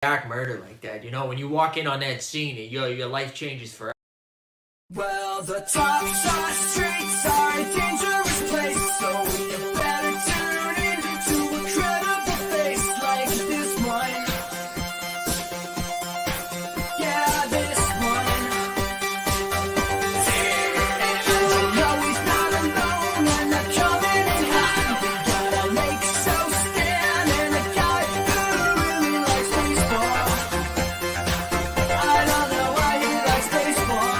Dark murder like that. You know, when you walk in on that scene, your life changes forever. Well, the top side streets are a dangerous place, so you better tune in to a credible face like this one. Yeah, this one. And you know he's not alone when they're coming in hot. We got a lake show stand and a guy who really likes baseball. I don't know why he likes baseball.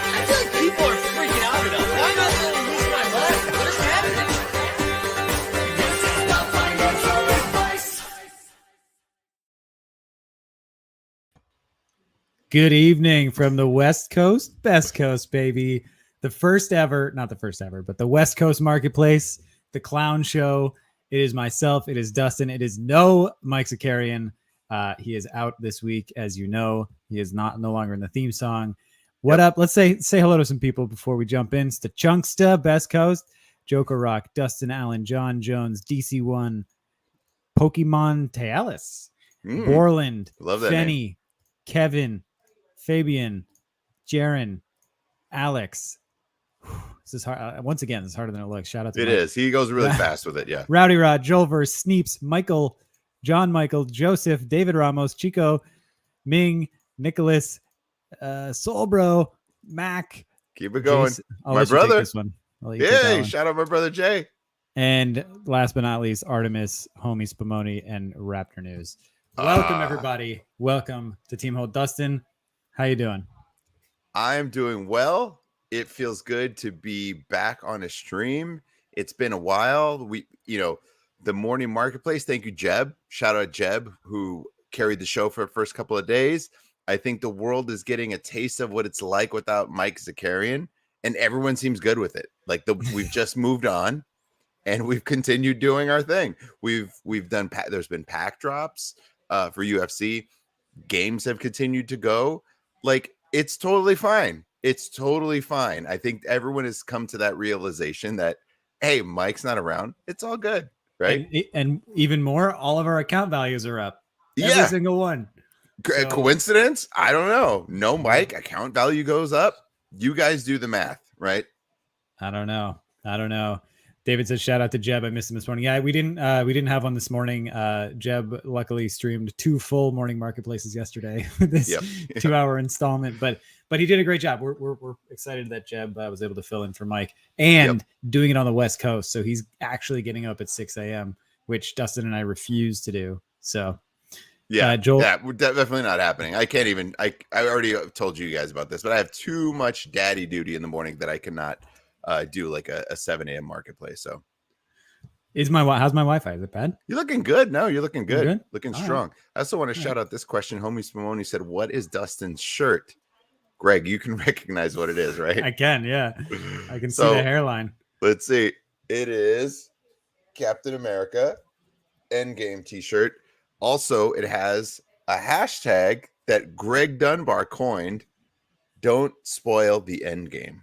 I feel like people are freaking out enough. Why not let me use my life? What is happening? Good evening from the West Coast, Best Coast, baby. The first ever, not the first ever, but the West Coast Marketplace, the clown show. It is myself. It is Dustin. It is no Mike Zakarian. He is out this week, as you know. He is no longer in the theme song. What up? Let's say hello to some people before we jump in. It's the Chunksta, Best Coast, Joker Rock, Dustin Allen, John Jones, DC1, Pokemon Tealis, Borland, Love that name. Fenny, Kevin, Fabian, Jaron, Alex. This is hard. Once again, it's harder than it looks. Shout out to It Mike. is. He goes really fast with it. Yeah. Rowdy Rod, Joelverse, Sneeps, Michael, John Michael, Joseph, David Ramos, Chico, Ming, Nicholas, Soulbro, Mac. Keep it going. Jason. I'll My let you take brother. this one. I'll let you take that Yay. one. Shout out my brother Jay. And last but not least, Artemis, Homie Spumoni, and Raptor News. Welcome, everybody. Welcome to Team Hold. Dustin, how you doing? I'm doing well. It feels good to be back on a stream. It's been a while. The morning marketplace. Thank you, Jeb. Shout out Jeb, who carried the show for the first couple of days. I think the world is getting a taste of what it's like without Mike Zakarian, and everyone seems good with it. We've just moved on, and we've continued doing our thing. We've done. There's been pack drops for UFC. Games have continued to go. It's totally fine. It's totally fine. I think everyone has come to that realization that, hey, Mike's not around. It's all good, right? And even more, all of our account values are up. Every Yeah. single one. So- Coincidence? I don't know. No, Mike, account value goes up. You guys do the math, right? I don't know. David says, shout out to Jeb. I missed him this morning. Yeah, we didn't have one this morning. Jeb luckily streamed 2 full morning marketplaces yesterday with this 2-hour installment, but he did a great job. We're excited that Jeb was able to fill in for Mike and doing it on the West Coast. So he's actually getting up at 6 a.m., which Dustin and I refuse to do. So Joel, definitely not happening. I can't even, I already told you guys about this, but I have too much daddy duty in the morning that I cannot do like a 7 a.m. marketplace. So how's my Wi-Fi? Is it bad? You're looking good. No, you're looking good. Good? Looking All strong. I also want to shout out this question. Homie Spumoni said, what is Dustin's shirt? Greg, you can recognize what it is, right? I can, yeah. I can see the hairline. Let's see. It is Captain America Endgame t-shirt. Also, it has a hashtag that Greg Dunbar coined. Don't spoil the Endgame.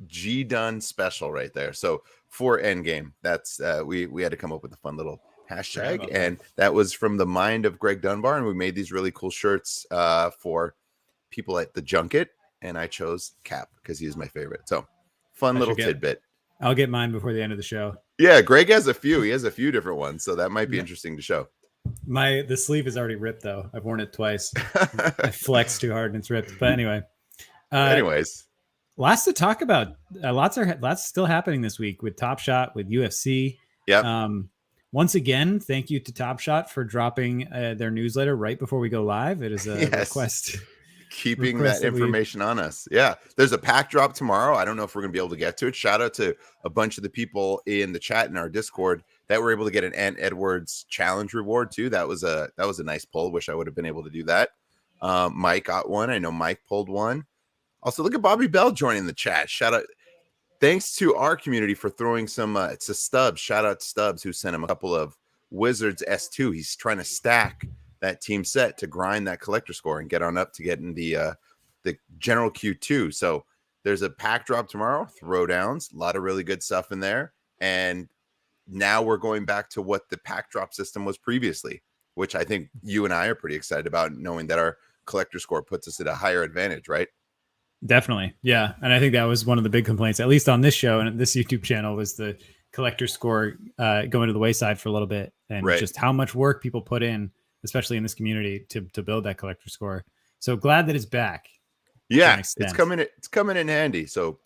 G Dun special right there. So for Endgame, that's we had to come up with a fun little hashtag, and that was from the mind of Greg Dunbar, and we made these really cool shirts for people at the junket, and I chose Cap because he's my favorite. So fun little tidbit. I'll get mine before the end of the show. Yeah, Greg has a few. He has a few different ones, so that might be interesting to show. The sleeve is already ripped though. I've worn it twice. I flexed too hard and it's ripped. But anyway. Anyways. Lots to talk about. Lots still happening this week with Top Shot, with UFC. Yep. Once again, thank you to Top Shot for dropping their newsletter right before we go live. It is a Yes. request. Keeping Request that that we- information on us. Yeah. There's a pack drop tomorrow. I don't know if we're going to be able to get to it. Shout out to a bunch of the people in the chat in our Discord that were able to get an Ant Edwards challenge reward too. That was a nice pull. Wish I would have been able to do that. Mike got one. I know Mike pulled one. Also, look at Bobby Bell joining the chat. Shout out. Thanks to our community for throwing some. It's a Stubbs. Shout out to Stubbs who sent him a couple of Wizards S2. He's trying to stack that team set to grind that collector score and get on up to getting the general Q2. So there's a pack drop tomorrow, throwdowns, a lot of really good stuff in there. And now we're going back to what the pack drop system was previously, which I think you and I are pretty excited about, knowing that our collector score puts us at a higher advantage, right? Definitely. Yeah. And I think that was one of the big complaints, at least on this show and this YouTube channel, was the collector score going to the wayside for a little bit, and just how much work people put in, especially in this community, to build that collector score. So glad that it's back. Yeah, it's coming in handy. So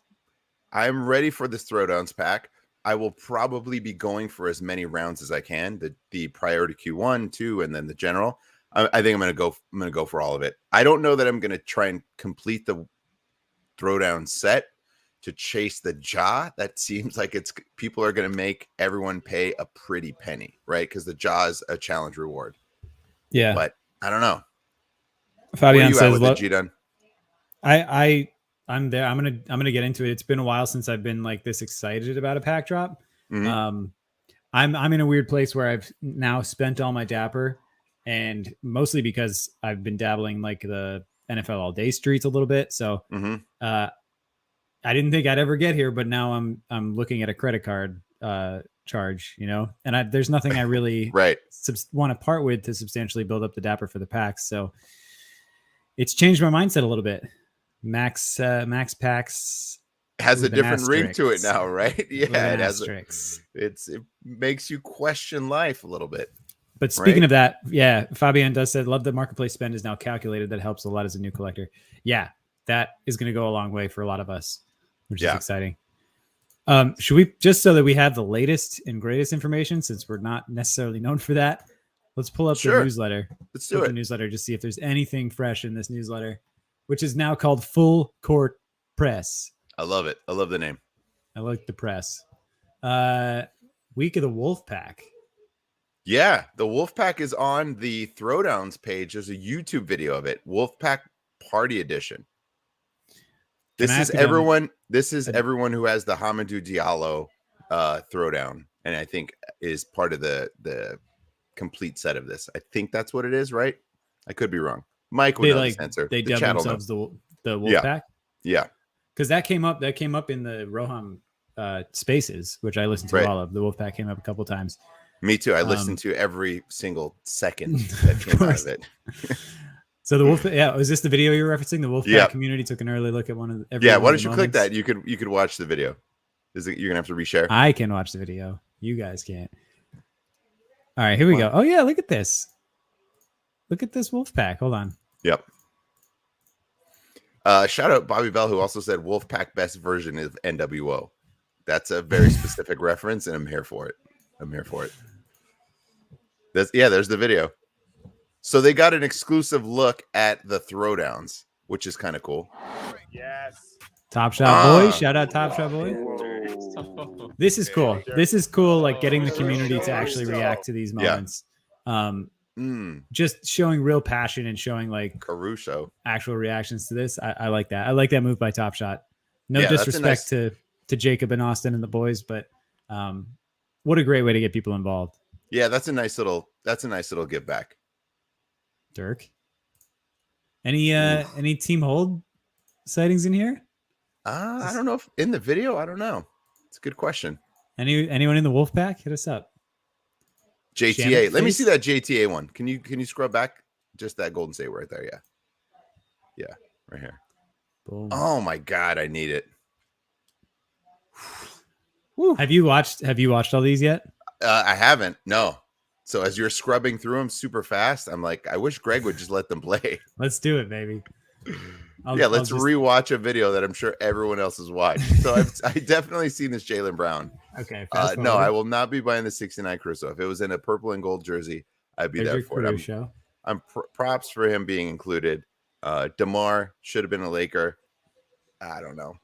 I'm ready for this throwdowns pack. I will probably be going for as many rounds as I can. The priority Q1, 2, and then the general. I think I'm gonna go for all of it. I don't know that I'm gonna try and complete the throwdown set to chase the jaw. That seems like people are gonna make everyone pay a pretty penny, right? Because the jaw is a challenge reward. Yeah, but I don't know. Fabian says, with the G-Done? I'm there. I'm gonna get into it. It's been a while since I've been like this excited about a pack drop. Mm-hmm. I'm in a weird place where I've now spent all my dapper, and mostly because I've been dabbling like the NFL all day streets a little bit. So I didn't think I'd ever get here, but now I'm looking at a credit card charge, and there's nothing I really want to part with to substantially build up the dapper for the packs. So it's changed my mindset a little bit. Max Packs has a different ring to it now, right? Yeah, it has. It makes you question life a little bit. But speaking of that, yeah, Fabian does say, love the marketplace spend is now calculated. That helps a lot as a new collector. Yeah, that is going to go a long way for a lot of us, which is exciting. Should we, just so that we have the latest and greatest information, since we're not necessarily known for that, let's pull up the newsletter. Let's do it. The newsletter, just see if there's anything fresh in this newsletter, which is now called Full Court Press. I love it. I love the name. I like the press. Week of the Wolf Pack. Yeah, the Wolf Pack is on the Throwdowns page. There's a YouTube video of it. Wolf Pack Party Edition. This is everyone. This is everyone who has the Hamidou Diallo throwdown, and I think is part of the complete set of this. I think that's what it is, right? I could be wrong. Mike would know the answer. They dub themselves the Wolf Pack. Yeah, because that came up in the Roham spaces, which I listened to all of. The Wolf Pack came up a couple times. Me too. I listened to every single second that came out of it. So the Wolf, is this the video you're referencing? The Wolfpack community took an early look at one of the. Yeah, why don't you click that? You could watch the video. You're gonna have to reshare? I can watch the video. You guys can't. All right, here we go. Oh yeah, look at this. Look at this Wolfpack. Hold on. Yep. Shout out Bobby Bell, who also said Wolfpack best version of NWO. That's a very specific reference, and I'm here for it. There's the video. So they got an exclusive look at the throwdowns, which is kind of cool. Yes. Top Shot Boy. Shout out Top Shot Boy. This is cool. This is cool, like getting the community to actually react to these moments. Just showing real passion and showing like Caruso actual reactions to this. I like that. I like that move by Top Shot. No disrespect to Jacob and Austin and the boys, but what a great way to get people involved. Yeah, that's a nice little give back. Dirk, any Team Hold sightings in here? I don't know if in the video. I don't know. It's a good question. Anyone in the Wolfpack? Hit us up. JTA. Let me see that JTA one. Can you scrub back? Just that Golden State right there. Yeah, right here. Boom. Oh my God, I need it. Have you watched all these yet? I haven't. No. So as you're scrubbing through them super fast, I'm like, I wish Greg would just let them play. Let's do it, baby. Yeah, I'll let's just rewatch a video that I'm sure everyone else has watched. So I definitely seen this Jaylen Brown. okay. Fast No, forward. I will not be buying the 69 Caruso. If it was in a purple and gold jersey, I'd be There's there your for it. Caruso. I'm props for him being included. DeMar should have been a Laker. I don't know.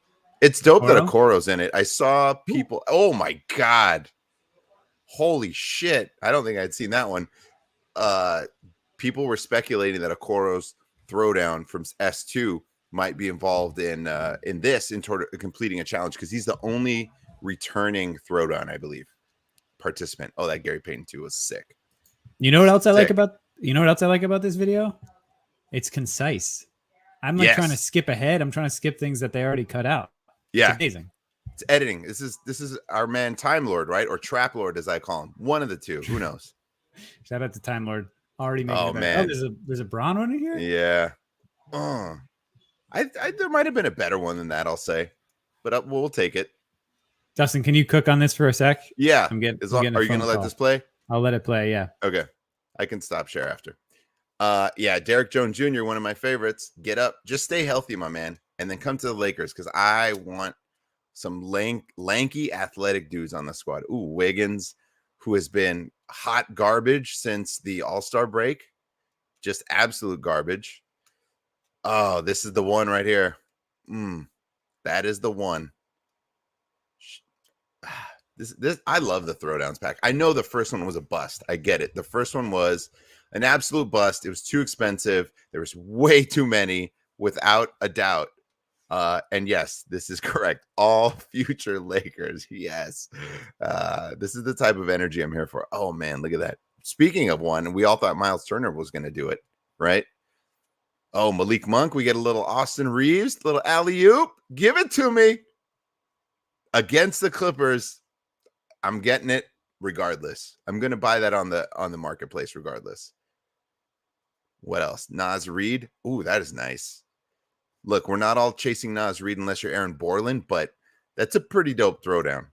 It's dope that Okoro? Okoro's in it. I saw people. Oh my god! Holy shit! I don't think I'd seen that one. People were speculating that Okoro's throwdown from S2 might be involved in this in completing a challenge because he's the only returning throwdown, I believe, participant. Oh, that Gary Payton 2 was sick. You know what else I like Sick. about this video? It's concise. I'm like trying to skip ahead. I'm trying to skip things that they already cut out. Yeah, It's amazing. it's editing. This is our man Time Lord, right? Or Trap Lord, as I call him. One of the two. Who knows? Shout out to Time Lord. Already making Oh it better. man, There's a Braun one in here. yeah. I there might have been a better one than that. I'll say, but we'll take it. Dustin, can you cook on this for a sec? Yeah. I'm getting. Are you gonna let this play? I'll let it play. Yeah. Okay. I can stop share after. Yeah, Derek Jones Jr., one of my favorites. Get up. Just stay healthy, my man. And then come to the Lakers because I want some lanky athletic dudes on the squad. Ooh, Wiggins, who has been hot garbage since the All-Star break. Just absolute garbage. Oh, this is the one right here. That is the one. This I love the throwdowns pack. I know the first one was a bust. I get it. The first one was an absolute bust. It was too expensive. There was way too many, without a doubt. And yes, this is correct. All future Lakers. Yes. This is the type of energy I'm here for. Oh man, look at that. Speaking of one, we all thought Miles Turner was going to do it, right? Oh, Malik Monk. We get a little Austin Reeves, little alley-oop. Give it to me. Against the Clippers. I'm getting it regardless. I'm going to buy that on the marketplace regardless. What else? Naz Reid. Ooh, that is nice. Look, we're not all chasing Naz Reid unless you're Aaron Borland, but that's a pretty dope throwdown.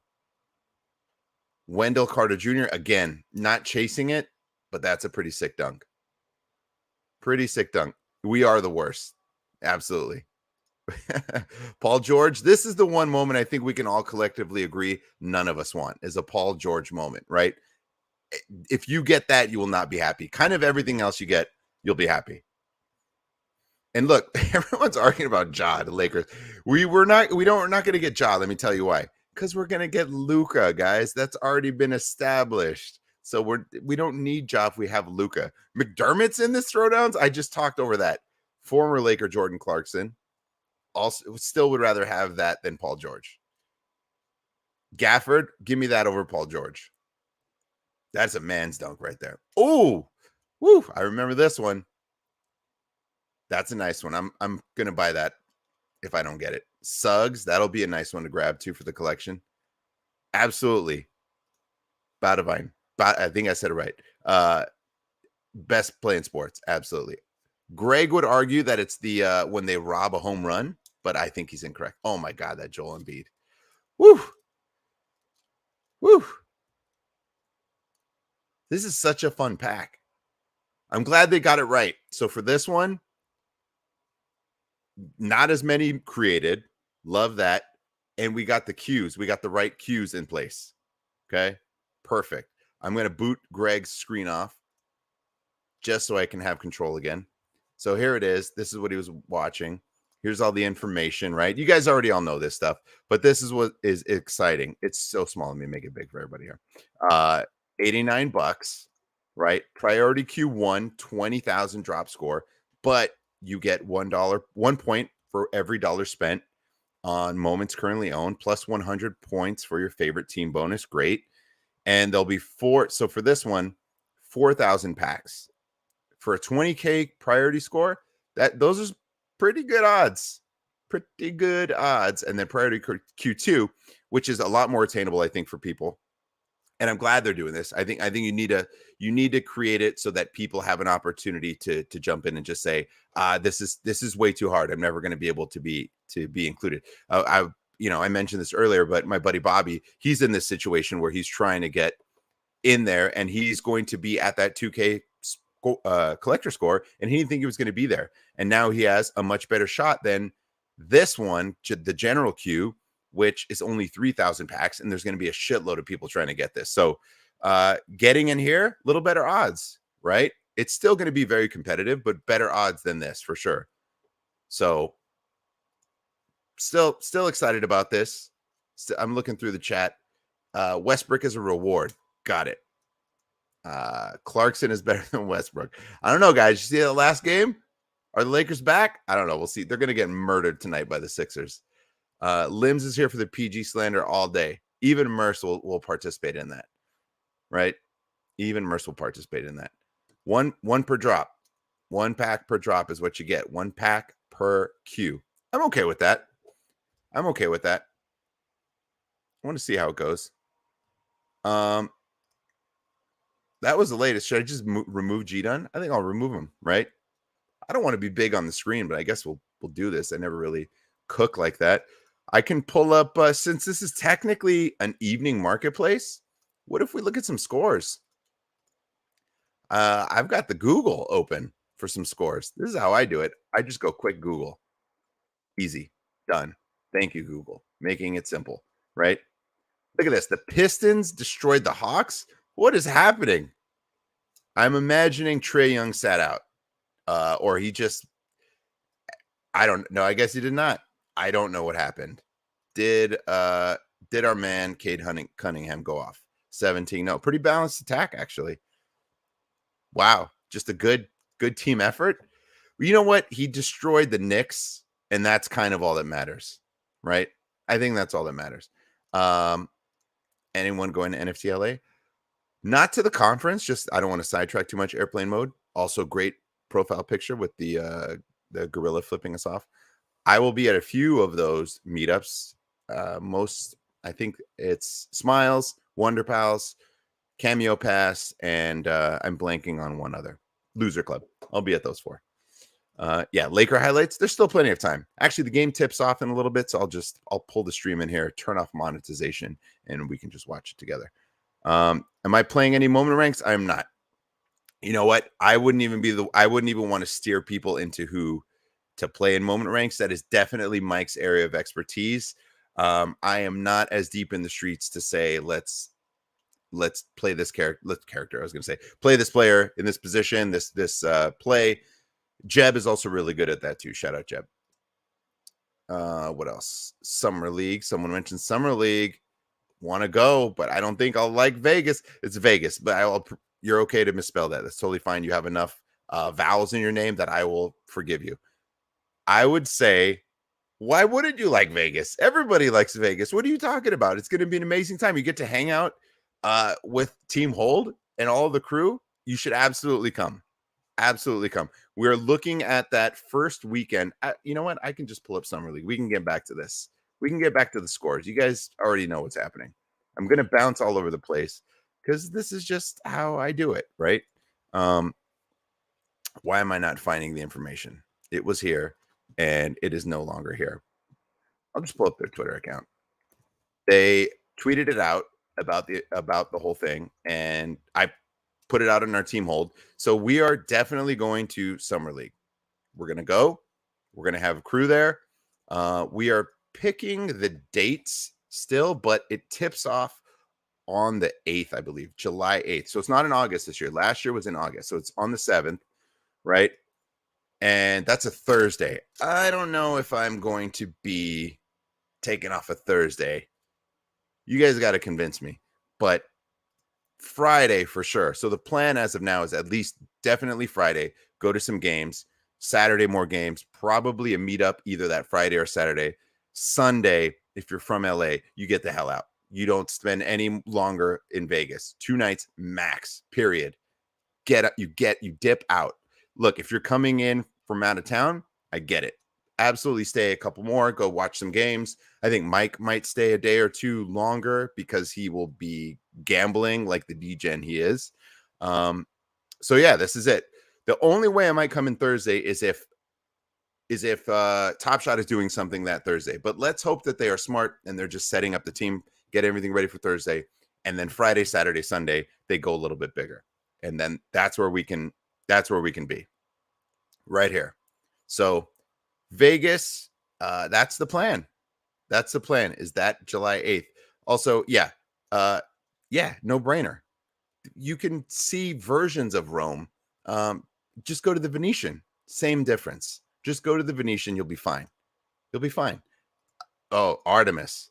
Wendell Carter Jr., again, not chasing it, but that's a pretty sick dunk. Pretty sick dunk. We are the worst. Absolutely. Paul George, this is the one moment I think we can all collectively agree none of us want, is a Paul George moment, right? If you get that, you will not be happy. Kind of everything else you get, you'll be happy. And look, everyone's arguing about Ja, the Lakers. We're not going to get Ja. Let me tell you why. Because we're going to get Luka, guys. That's already been established. So we don't need Ja if we have Luka. McDermott's in this throwdowns. I just talked over that. Former Laker Jordan Clarkson. Also, still would rather have that than Paul George. Gafford, give me that over Paul George. That's a man's dunk right there. Oh, woo! I remember this one. That's a nice one. I'm gonna buy that if I don't get it. Suggs, that'll be a nice one to grab too for the collection. Absolutely. Badavine. I think I said it right. Best play in sports. Absolutely. Greg would argue that it's the when they rob a home run, but I think he's incorrect. Oh my God, that Joel Embiid. Woo. Woo. This is such a fun pack. I'm glad they got it right. So for this one, not as many created. Love that. And we got the cues. We got the right cues in place. Okay. Perfect. I'm going to boot Greg's screen off just so I can have control again. So here it is. This is what he was watching. Here's all the information, right? You guys already all know this stuff, but this is what is exciting. It's so small. Let me make it big for everybody here. $89, right? Priority Q1, 20,000 drop score, but you get $1 point for every dollar spent on moments currently owned, plus 100 points for your favorite team bonus. Great. And there'll be so for this one, 4,000 packs for a 20K priority score. Those are pretty good odds. Pretty good odds. And then priority Q2, which is a lot more attainable, I think, for people. And I'm glad they're doing this. I think you need to create it so that people have an opportunity to jump in and just say, this is way too hard. I'm never going to be able to be included. I mentioned this earlier, but my buddy Bobby, he's in this situation where he's trying to get in there, and he's going to be at that 2K collector score, and he didn't think he was going to be there. And now he has a much better shot than this one, the general queue, which is only 3,000 packs, and there's going to be a shitload of people trying to get this. So getting in here, a little better odds, right? It's still going to be very competitive, but better odds than this for sure. So still excited about this. I'm looking through the chat. Westbrook is a reward. Got it. Clarkson is better than Westbrook. I don't know, guys. You see the last game? Are the Lakers back? I don't know. We'll see. They're going to get murdered tonight by the Sixers. Limbs is here for the PG slander all day. Even Merce will participate in that, right? Even Merce will participate in that. One per drop. 1 pack per drop is what you get. 1 pack per queue. I'm okay with that. I want to see how it goes. That was the latest. Should I just remove G-Dun? I think I'll remove him, right? I don't want to be big on the screen, but I guess we'll do this. I never really cook like that. I can pull up, since this is technically an evening marketplace, what if we look at some scores? I've got the Google open for some scores. This is how I do it. I just go quick Google. Easy. Done. Thank you, Google. Making it simple, right? Look at this. The Pistons destroyed the Hawks. What is happening? I'm imagining Trae Young sat out. Or he just, I don't know. I guess he did not. I don't know what happened. Did our man Cade Cunningham go off? 17. No, pretty balanced attack, actually. Wow. Just a good team effort. You know what? He destroyed the Knicks, and that's kind of all that matters, right? I think that's all that matters. Anyone going to NFT LA? Not to the conference. Just, I don't want to sidetrack too much. Airplane mode. Also great profile picture with the gorilla flipping us off. I will be at a few of those meetups. Most, I think it's Smiles, Wonder Pals, Cameo Pass, and I'm blanking on one other. Loser Club. I'll be at those 4. Yeah, Laker highlights. There's still plenty of time. Actually, the game tips off in a little bit, so I'll pull the stream in here, turn off monetization, and we can just watch it together. Am I playing any moment ranks? I'm not. You know what? I wouldn't even want to steer people into who to play in moment ranks. That is definitely Mike's area of expertise. I am not as deep in the streets to say let's play this character. I was going to say play this player in this position, this play. Jeb is also really good at that too. Shout out Jeb. What else? Summer League. Someone mentioned Summer League. Want to go, but I don't think I'll like Vegas. It's Vegas, but you're okay to misspell that. That's totally fine. You have enough vowels in your name that I will forgive you. I would say, why wouldn't you like Vegas? Everybody likes Vegas. What are you talking about? It's going to be an amazing time. You get to hang out with Team Hold and all the crew. You should absolutely come. Absolutely come. We're looking at that first weekend. You know what? I can just pull up Summer League. We can get back to this. We can get back to the scores. You guys already know what's happening. I'm going to bounce all over the place because this is just how I do it, right? Why am I not finding the information? It was here, and it is no longer here. I'll just pull up their Twitter account. They tweeted it out about the whole thing, and I put it out in our Team Hold. So we are definitely going to Summer League. We're going to go. We're going to have a crew there. We are picking the dates still, but it tips off on the 8th, I believe, July 8th. So it's not in August this year. Last year was in August. So it's on the 7th, right? And that's a Thursday. I don't know if I'm going to be taking off a Thursday. You guys got to convince me. But Friday for sure. So the plan as of now is at least definitely Friday. Go to some games. Saturday, more games. Probably a meetup either that Friday or Saturday. Sunday, if you're from LA, you get the hell out. You don't spend any longer in Vegas. 2 nights max, period. You dip out. Look, if you're coming in from out of town, I get it. Absolutely stay a couple more. Go watch some games. I think Mike might stay a day or 2 longer because he will be gambling like the degen he is. So yeah, this is it. The only way I might come in Thursday is if Top Shot is doing something that Thursday. But let's hope that they are smart and they're just setting up the team, get everything ready for Thursday, and then Friday, Saturday, Sunday they go a little bit bigger, and then that's where we can That's where we can be right here. So Vegas, that's the plan. That's the plan. Is that July 8th? Also, yeah, no brainer. You can see versions of Rome. Just go to the Venetian. Same difference. Just go to the Venetian. You'll be fine. You'll be fine. Oh, Artemis.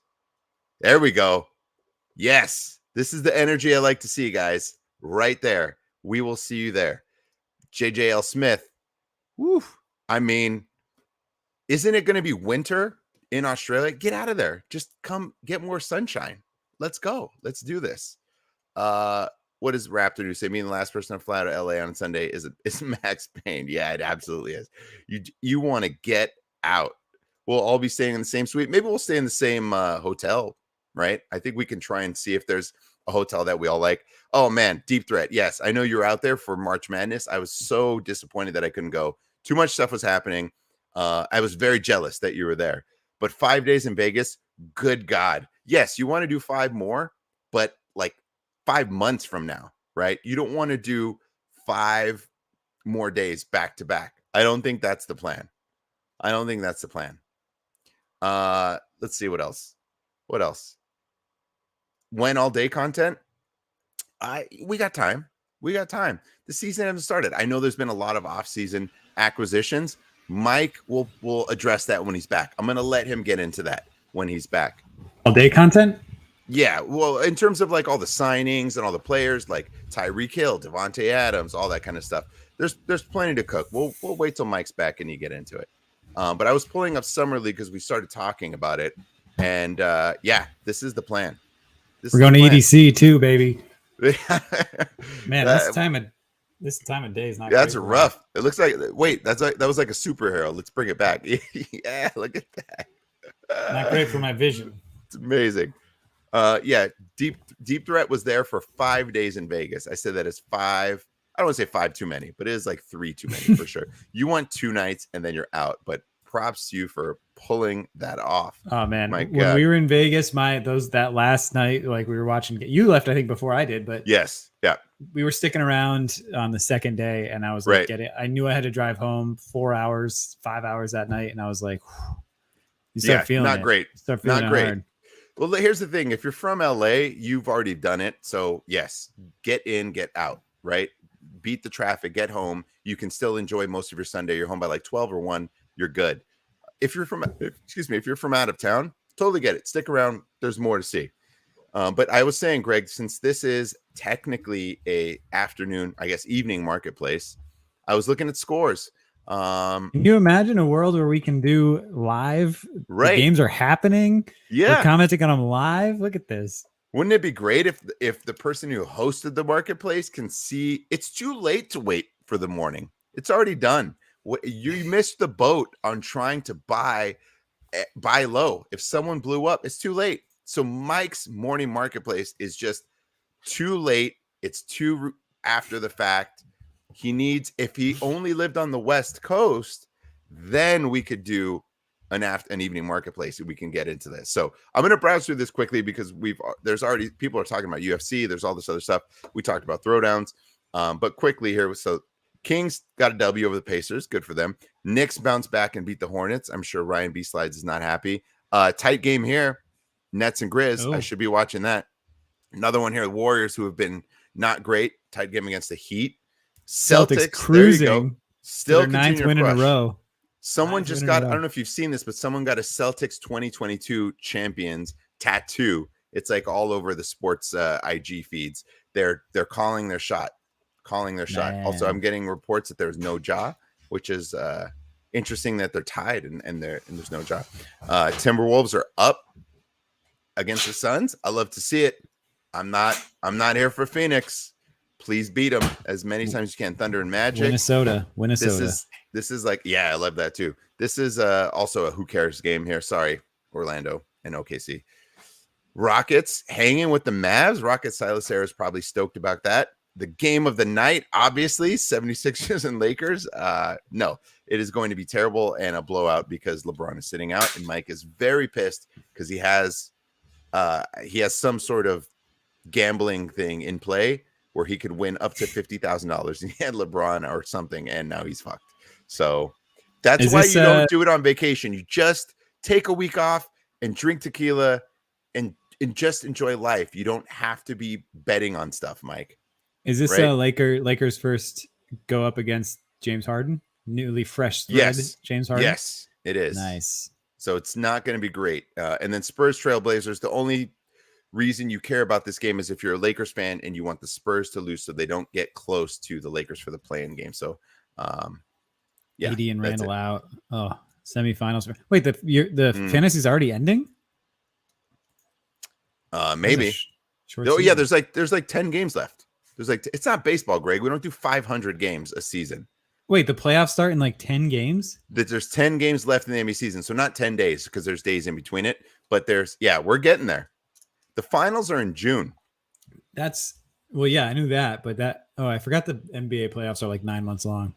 There we go. Yes. This is the energy I like to see, guys. Right there. We will see you there. JJL Smith. Woo. I mean, isn't it going to be winter in Australia? Get out of there. Just come get more sunshine. Let's go. Let's do this. What does Raptor do? Say me and the last person to fly out of LA on Sunday is Max Payne. Yeah, it absolutely is. You want to get out. We'll all be staying in the same suite. Maybe we'll stay in the same hotel, right? I think we can try and see if there's a hotel that we all like. Oh man, Deep Threat. Yes, I know you were out there for March Madness. I was so disappointed that I couldn't go. Too much stuff was happening. I was very jealous that you were there. But 5 days in Vegas, good God. Yes, you want to do 5 more, but like 5 months from now, right? You don't want to do 5 more days back to back. I don't think that's the plan. Let's see what else. When all day content? We got time. The season hasn't started. I know there's been a lot of off-season acquisitions. Mike will address that when he's back. I'm going to let him get into that when he's back. All day content? Yeah, well, in terms of like all the signings and all the players, like Tyreek Hill, Devontae Adams, all that kind of stuff. There's plenty to cook. We'll wait till Mike's back and you get into it. But I was pulling up Summer League because we started talking about it, and yeah, this is the plan. We're going to EDC too, baby. Man, That- this time of day is not. That's great. rough. It looks like that was like a superhero. Let's bring it back. Yeah, look at that. Not great for my vision. It's amazing. Yeah, Deep Threat was there for 5 days in Vegas. I said that is 5. I don't want to say 5 too many, but it is like 3 too many for sure. You want 2 nights and then you're out. But props to you for pulling that off. Oh man, My when God. we were in Vegas, that last night, like we were watching. You left, I think, before I did, but Yes. Yeah. we were sticking around on the second day, and I was Right. like, I knew I had to drive home 4 hours, 5 hours that night, and I was like, whew. You start feeling not it. great. You start feeling Not it great. hard. Well, here's the thing. If you're from LA, you've already done it. So yes, get in, get out, right? Beat the traffic, get home. You can still enjoy most of your Sunday. You're home by like 12 or 1. You're good. If you're from out of town, totally get it. Stick around. There's more to see. But I was saying, Greg, since this is technically a afternoon, I guess evening marketplace, I was looking at scores. Can you imagine a world where we can do live? Right. The games are happening. Yeah. We're commenting on them live. Look at this. Wouldn't it be great if the person who hosted the marketplace can see? It's too late to wait for the morning. It's already done. You missed the boat on trying to buy low. If someone blew up, it's too late. So Mike's morning marketplace is just too late. It's too after the fact. He needs, if he only lived on the West Coast, then we could do an evening marketplace and we can get into this. So I'm going to browse through this quickly because there's already people are talking about UFC. There's all this other stuff. We talked about throwdowns, but quickly here. So Kings got a W over the Pacers. Good for them. Knicks bounced back and beat the Hornets. I'm sure Ryan B. Slides is not happy. Tight game here. Nets and Grizz. Oh. I should be watching that. Another one here. The Warriors, who have been not great. Tight game against the Heat. Celtics cruising. There you go. Still Their ninth continue win to in a crush. row. Someone Ninth just win in a got, I row. don't know if you've seen this, but someone got a Celtics 2022 champions tattoo. It's like all over the sports IG feeds. They're calling their shot. Also, I'm getting reports that there's no Ja, which is interesting that they're tied and there's no Ja. Timberwolves are up against the Suns. I love to see it. I'm not here for Phoenix. Please beat them as many times as you can. Thunder and Magic. Minnesota. This is like, yeah, I love that too. This is also a who cares game here. Sorry, Orlando and OKC. Rockets hanging with the Mavs. Rockets Silas Harris is probably stoked about that. The game of the night, obviously, 76ers and Lakers. No, it is going to be terrible and a blowout because LeBron is sitting out, and Mike is very pissed because he has some sort of gambling thing in play where he could win up to $50,000. He had LeBron or something, and now he's fucked. So that's Is why this, you don't do it on vacation. You just take a week off and drink tequila and just enjoy life. You don't have to be betting on stuff, Mike. Is this Right? Lakers first go up against James Harden? Newly fresh thread, Yes. James Harden? Yes, it is. Nice. So it's not going to be great. And then Spurs Trailblazers, the only reason you care about this game is if you're a Lakers fan and you want the Spurs to lose so they don't get close to the Lakers for the play-in game. So, yeah. AD and that's Randall it. out. Oh, semifinals. Wait, the fantasy's already ending? Maybe. That's a short Oh, yeah, season. there's like 10 games left. It's not baseball, Greg. We don't do 500 games a season. Wait, the playoffs start in like 10 games? There's 10 games left in the NBA season. So not 10 days because there's days in between it. But we're getting there. The finals are in June. Well, yeah, I knew that, but I forgot the NBA playoffs are like 9 months long.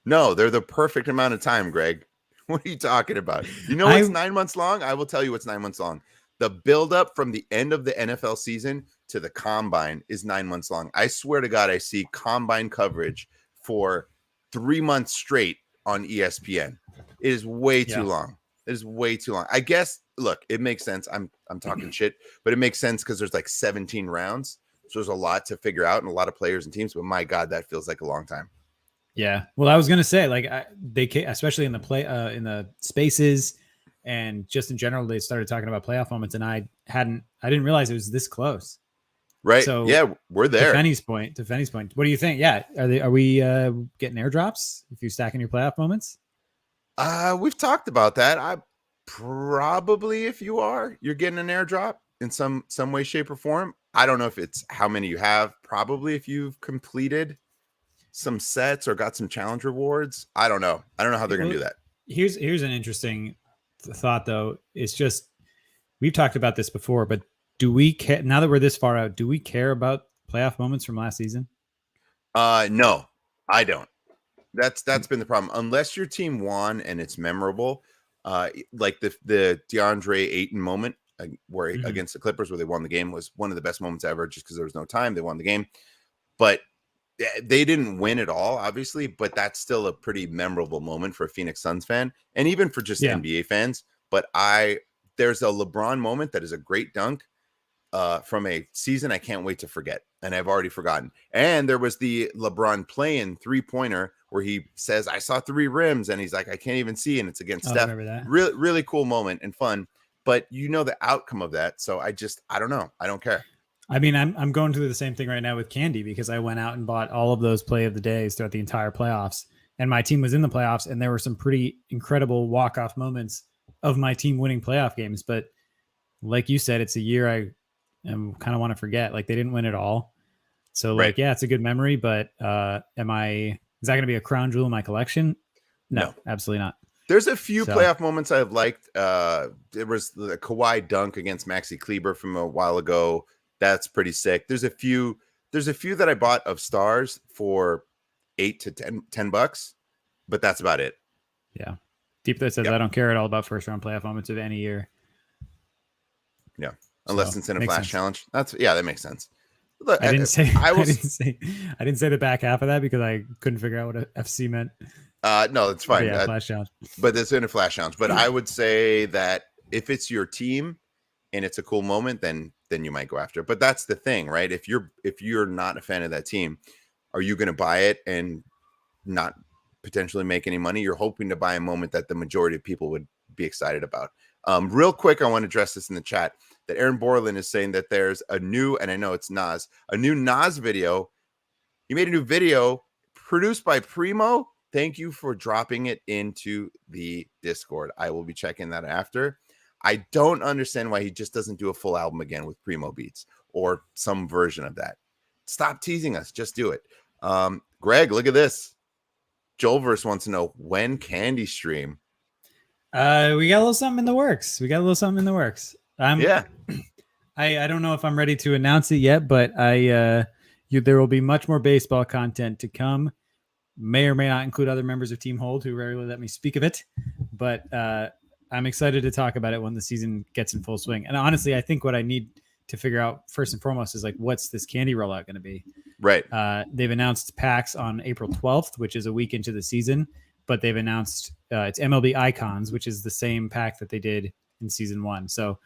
No, they're the perfect amount of time, Greg. What are you talking about? You know what's 9 months long? I will tell you what's 9 months long. The buildup from the end of the NFL season to the combine is 9 months long. I swear to God, I see combine coverage for 3 months straight on ESPN. It is way too long. It is way too long. I guess, look, it makes sense. I'm talking shit, but it makes sense because there's like 17 rounds. So there's a lot to figure out and a lot of players and teams. But my God, that feels like a long time. Yeah. Well, I was gonna say, like, they especially in the spaces and just in general, they started talking about playoff moments, and I didn't realize it was this close. Right. So yeah, we're there. To Fenny's point, what do you think? Yeah, are we getting airdrops if you're stacking your playoff moments? We've talked about that. I probably, if you're getting an airdrop in some way, shape, or form. I don't know if it's how many you have. Probably if you've completed some sets or got some challenge rewards. I don't know. I don't know how they're going to do that. Here's an interesting thought, though. It's just, we've talked about this before, but do we care now that we're this far out? Do we care about playoff moments from last season? No, I don't. That's been the problem. Unless your team won and it's memorable, like the DeAndre Ayton moment where against the Clippers where they won the game was one of the best moments ever, just because there was no time. They won the game, but they didn't win at all, obviously. But that's still a pretty memorable moment for a Phoenix Suns fan, and even for just NBA fans. But there's a LeBron moment that is a great dunk from a season I can't wait to forget, and I've already forgotten. And there was the LeBron play-in 3-pointer where he says, "I saw 3 rims," and he's like, "I can't even see," and it's against Steph. I remember that. Really, really cool moment and fun. But you know the outcome of that, so I don't know. I don't care. I mean, I'm going through the same thing right now with Candy because I went out and bought all of those play of the days throughout the entire playoffs, and my team was in the playoffs, and there were some pretty incredible walk-off moments of my team winning playoff games. But like you said, it's a year I kind of want to forget. Like, they didn't win at all. So like, yeah, it's a good memory, but is that going to be a crown jewel in my collection? No, absolutely not. There's a few playoff moments I've liked. There was the Kawhi dunk against Maxi Kleber from a while ago. That's pretty sick. There's a few that I bought of stars for $8 to $10, but that's about it. Yeah. Deep that says I don't care at all about first round playoff moments of any year. Yeah. Unless it's in a flash challenge. That makes sense. Look, I didn't say the back half of that because I couldn't figure out what a FC meant. No, it's fine. Yeah, flash challenge. But it's in a flash challenge. But I would say that if it's your team and it's a cool moment, then you might go after it. But that's the thing, right? If you're not a fan of that team, are you going to buy it and not potentially make any money? You're hoping to buy a moment that the majority of people would be excited about. Real quick, I want to address this in the chat that Aaron Borland is saying that there's a new, and I know it's Nas, a new Nas video. He made a new video produced by Primo. Thank you for dropping it into the Discord. I will be checking that after. I don't understand why he just doesn't do a full album again with Primo beats or some version of that. Stop teasing us. Just do it. Greg, look at this. Joelverse wants to know when Candy stream. We got a little something in the works. Yeah. I don't know if I'm ready to announce it yet, but there will be much more baseball content to come. May or may not include other members of Team Hold who rarely let me speak of it, but I'm excited to talk about it when the season gets in full swing. And honestly, I think what I need to figure out first and foremost is like, what's this candy rollout going to be? Right. They've announced packs on April 12th, which is a week into the season, but they've announced it's MLB Icons, which is the same pack that they did in season 1. So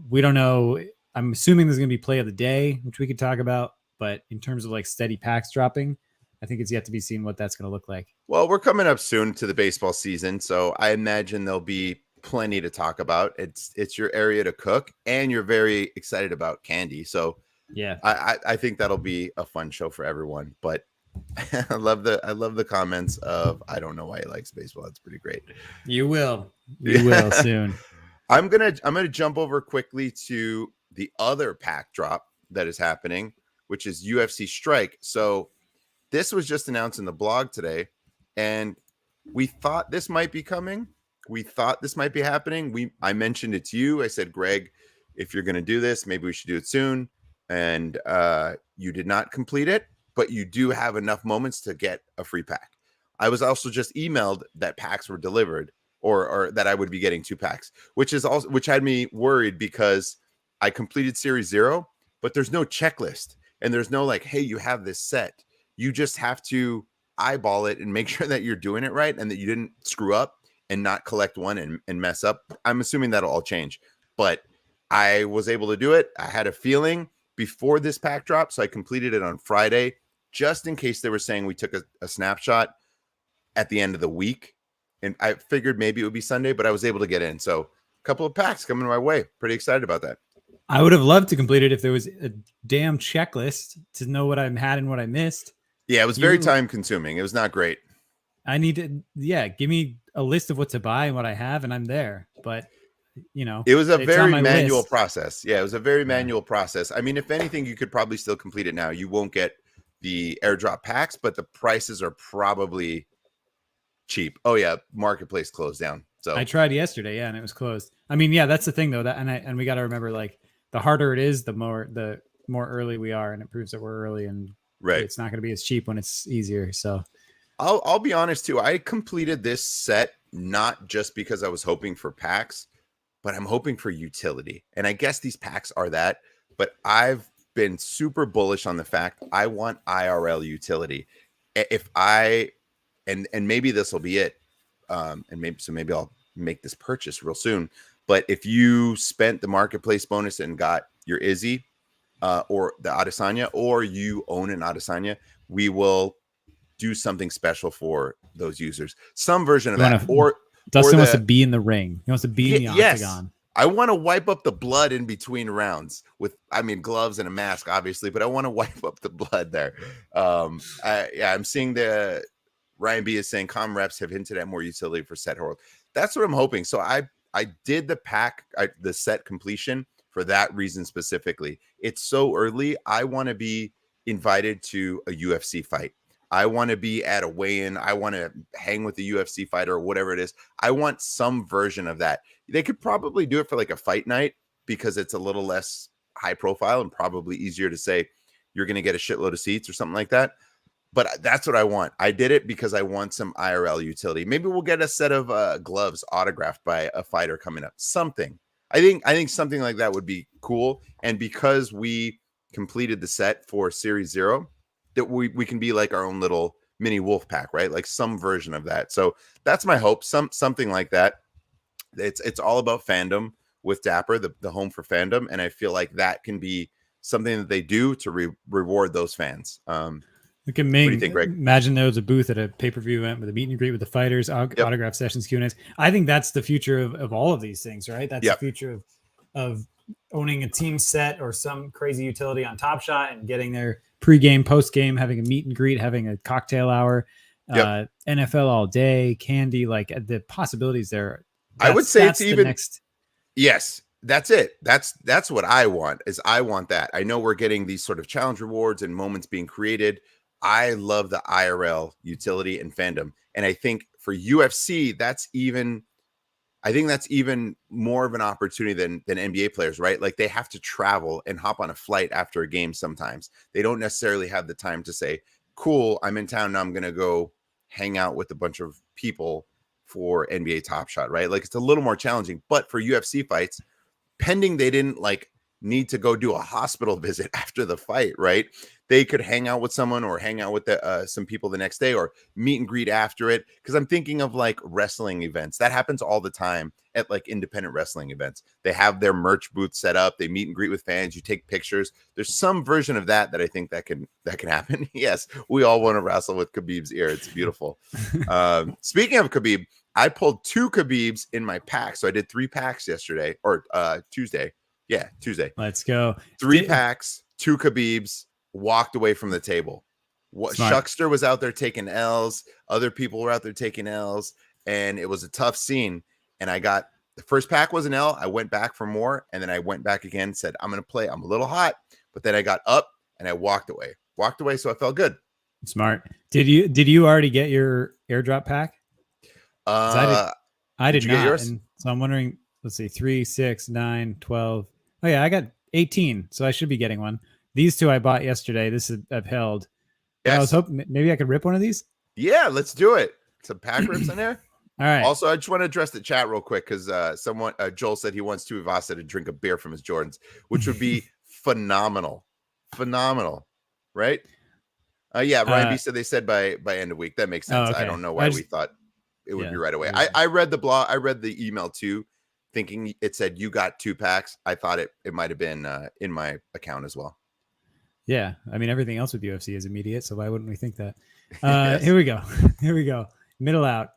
we don't know. I'm assuming there's going to be play of the day, which we could talk about. But in terms of like steady packs dropping, I think it's yet to be seen what that's going to look like. Well, we're coming up soon to the baseball season, so I imagine there'll be plenty to talk about. It's your area to cook, and you're very excited about candy. So yeah, I think that'll be a fun show for everyone. But I love the comments of I don't know why he likes baseball. That's pretty great. You will soon. I'm gonna jump over quickly to the other pack drop that is happening, which is UFC Strike. So this was just announced in the blog today, and we thought this might be coming. We thought this might be happening. I mentioned it to you. I said, Greg, if you're going to do this, maybe we should do it soon. And you did not complete it, but you do have enough moments to get a free pack. I was also just emailed that packs were delivered, or that I would be getting 2 packs, which had me worried because I completed Series 0, but there's no checklist and there's no like, hey, you have this set. You just have to eyeball it and make sure that you're doing it right and that you didn't screw up and not collect one and mess up. I'm assuming that'll all change, but I was able to do it. I had a feeling before this pack drop, so I completed it on Friday, just in case they were saying we took a snapshot at the end of the week. And I figured maybe it would be Sunday, but I was able to get in. So a couple of packs coming my way. Pretty excited about that. I would have loved to complete it if there was a damn checklist to know what I had and what I missed. Yeah, it was very time consuming. It was not great. I need to, give me a list of what to buy and what I have, and I'm there. But, it was a very manual list. process. Yeah, it was a very manual process. I mean, if anything, you could probably still complete it now. You won't get the airdrop packs, but the prices are probably cheap. Oh, yeah, Marketplace closed down. So I tried yesterday, and it was closed. I mean, yeah, that's the thing, though. And we got to remember, like, the harder it is, the more early we are, and it proves that we're early, and right. It's not going to be as cheap when it's easier. So I'll be honest too. I completed this set not just because I was hoping for packs, but I'm hoping for utility. And I guess these packs are that. But I've been super bullish on the fact I want IRL utility. If I and maybe this will be it. And maybe I'll make this purchase real soon. But if you spent the marketplace bonus and got your Izzy or the Adesanya, or you own an Adesanya, we will do something special for those users. Some version of that. Dustin wants to be in the ring. He wants to be in the octagon. I want to wipe up the blood in between rounds with, gloves and a mask, obviously, but I want to wipe up the blood there. I'm seeing the Ryan B is saying comm reps have hinted at more utility for set hold. That's what I'm hoping. So I did the set completion for that reason specifically. It's so early. I want to be invited to a UFC fight. I want to be at a weigh-in. I want to hang with the UFC fighter or whatever it is. I want some version of that. They could probably do it for like a fight night because it's a little less high profile and probably easier to say you're going to get a shitload of seats or something like that. But that's what I want. I did it because I want some IRL utility. Maybe we'll get a set of gloves autographed by a fighter coming up. Something. I think something like that would be cool. And because we completed the set for Series 0, that we can be like our own little mini wolf pack, right? Like some version of that. So that's my hope. Something like that. It's all about fandom with Dapper, the home for fandom. And I feel like that can be something that they do to reward those fans. Look at Ming. What do you think, Greg? Imagine there was a booth at a pay-per-view event with a meet and greet with the fighters, autograph sessions, Q&As. I think that's the future of all of these things, right? That's the future of owning a team set or some crazy utility on Top Shot and getting their pre-game, post-game, having a meet and greet, having a cocktail hour, NFL all day, candy, like the possibilities there. I would say it's even next. Yes, that's it. That's what I want. I want that. I know we're getting these sort of challenge rewards and moments being created. I love the IRL utility and fandom. And I think for UFC, that's even more of an opportunity than NBA players, right? Like they have to travel and hop on a flight after a game sometimes. They don't necessarily have the time to say, cool, I'm in town now, I'm going to go hang out with a bunch of people for NBA Top Shot, right? Like it's a little more challenging. But for UFC fights, pending they didn't like need to go do a hospital visit after the fight, right? They could hang out with someone or hang out with some people the next day or meet and greet after it. Because I'm thinking of like wrestling events. That happens all the time at like independent wrestling events. They have their merch booth set up. They meet and greet with fans. You take pictures. There's some version of that I think that can happen. Yes, we all want to wrestle with Khabib's ear. It's beautiful. Speaking of Khabib, I pulled 2 Khabibs in my pack. So I did 3 packs yesterday or Tuesday. Yeah, Tuesday. Let's go. 3 packs, 2 Khabibs, walked away from the table. Shuckster was out there taking L's. Other people were out there taking L's. And it was a tough scene. And I got the first pack was an L. I went back for more. And then I went back again, said, I'm going to play. I'm a little hot. But then I got up and I walked away. So I felt good. Smart. Did you already get your airdrop pack? I did not. Yours? And so I'm wondering, let's see, 3, 6, 9, 12. Oh yeah, I got 18, so I should be getting one. These 2 I bought yesterday. This is I've held. Yes. I was hoping maybe I could rip one of these. Yeah, let's do it. Some pack rips in there. All right. Also, I just want to address the chat real quick because someone Joel said he wants Tuivasa to drink a beer from his Jordans, which would be phenomenal, right? Yeah, Ryan B said they said by end of week. That makes sense. Oh, okay. I don't know why we thought it would be right away. I read the blog. I read the email too, thinking it said you got 2 packs. I thought it might have been in my account as well. Yeah, I mean everything else with UFC is immediate, so why wouldn't we think that? Yes. Here we go. Middle out.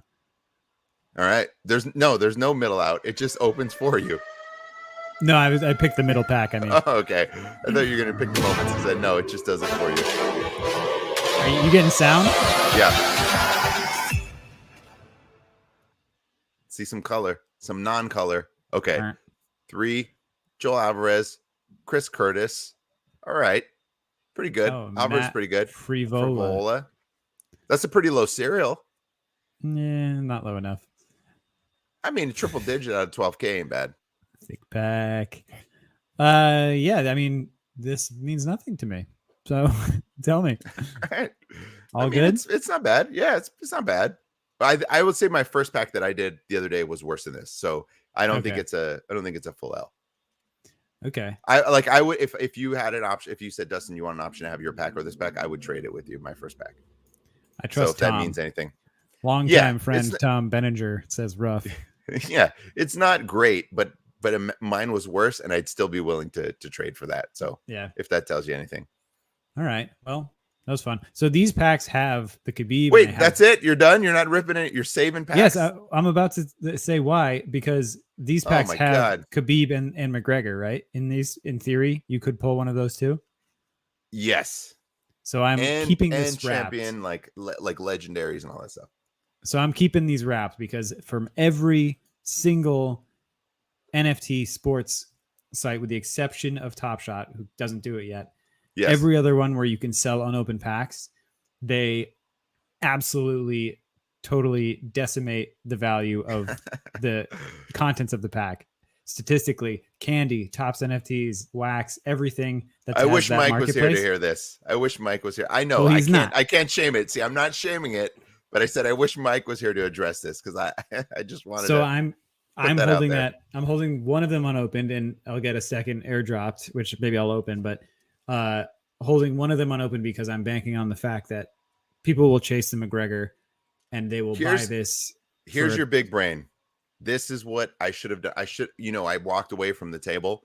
All right. There's no middle out. It just opens for you. No, I picked the middle pack. I mean, oh, okay. I thought you were gonna pick the moments and said no. It just does it for you. Are you getting sound? Yeah. See some color, some non-color. Okay. Right. 3, Joel Alvarez, Chris Curtis. All right. Pretty good. Alvarez pretty good. Frivola. That's a pretty low serial. Yeah, not low enough. I mean, a triple digit out of 12K ain't bad. Thick pack. Yeah, I mean, this means nothing to me. So tell me. All right. All good? It's not bad. Yeah, it's not bad. I would say my first pack that I did the other day was worse than this. So I don't think it's a full L. Okay. I would if you had an option, if you said, Dustin, you want an option to have your pack or this pack, I would trade it with you, my first pack. I trust if that means anything. Long-time friend Tom Benninger says rough. Yeah, it's not great, but mine was worse, and I'd still be willing to trade for that. So yeah, if that tells you anything. All right. Well, that was fun. So these packs have the Khabib. Wait, that's it? You're done? You're not ripping it? You're saving packs? Yes, I'm about to say why, because these packs have Khabib and McGregor, right? In theory, you could pull one of those too. Yes. So I'm keeping this wrapped. Champion, like legendaries and all that stuff. So I'm keeping these wrapped because from every single NFT sports site, with the exception of Top Shot, who doesn't do it yet, yes, every other one where you can sell unopened packs, they absolutely, totally decimate the value of the contents of the pack. Statistically, candy, Topps NFTs, wax, everything. I wish Mike was here to hear this. I wish Mike was here. I know. Well, I can't shame it. See, I'm not shaming it, but I said I wish Mike was here to address this because I just wanted. So I'm holding that. I'm holding one of them unopened, and I'll get a second airdropped, which maybe I'll open. But holding one of them unopened because I'm banking on the fact that people will chase the McGregor, and they will buy this. Here's your big brain. This is what I should have done. I walked away from the table.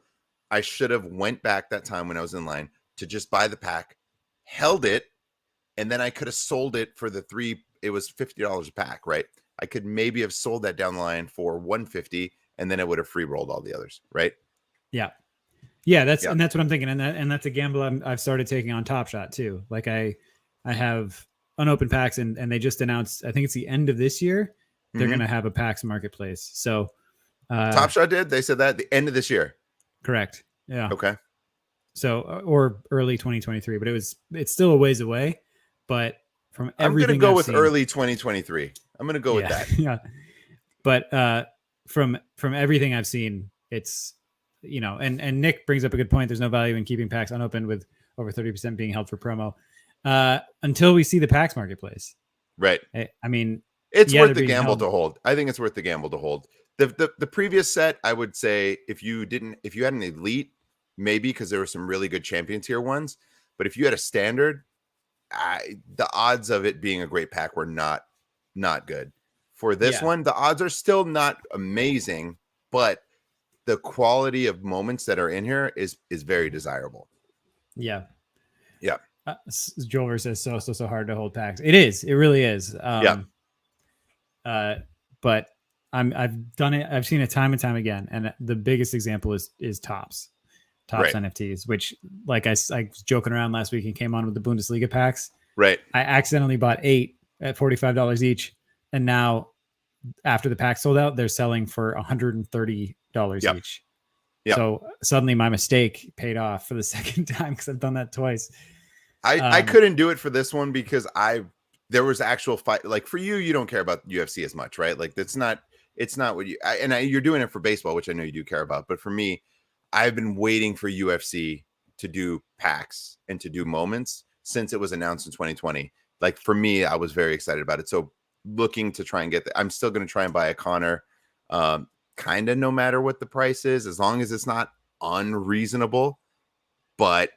I should have went back that time when I was in line to just buy the pack, held it, and then I could have sold it for the 3. It was $50 a pack, right? I could maybe have sold that down the line for $150, and then it would have free rolled all the others, right? Yeah, that's what I'm thinking, and that's a gamble I've started taking on Top Shot too. Like I have unopened packs, and they just announced, I think it's the end of this year, they're going to have a packs marketplace. So Top Shot did. They said that at the end of this year. Correct. Yeah. Okay. So or early 2023, but it's still a ways away. But from everything, I'm going to go with early 2023. I'm going to go with that. Yeah. But from everything I've seen, it's, and Nick brings up a good point. There's no value in keeping packs unopened with over 30% being held for promo until we see the packs marketplace. Right. I mean, it's worth the gamble to hold. I think it's worth the gamble to hold. The previous set, I would say, if you had an elite, maybe because there were some really good champion tier ones. But if you had a standard, the odds of it being a great pack were not good. For this one, the odds are still not amazing, but the quality of moments that are in here is very desirable. Yeah. Yeah. Jover says so hard to hold packs. It is. It really is. But I've done it. I've seen it time and time again. And the biggest example is Tops Right. NFTs, which like I was joking around last week and came on with the Bundesliga packs. Right. I accidentally bought 8 at $45 each. And now after the pack sold out, they're selling for $130 each. Yep. So suddenly my mistake paid off for the second time because I've done that twice. I couldn't do it for this one because there was actual fight. Like for you, you don't care about UFC as much, right? Like it's not what you, you're doing it for baseball, which I know you do care about. But for me, I've been waiting for UFC to do packs and to do moments since it was announced in 2020. Like for me, I was very excited about it. So looking to try and get I'm still going to try and buy a Connor, kind of no matter what the price is, as long as it's not unreasonable. But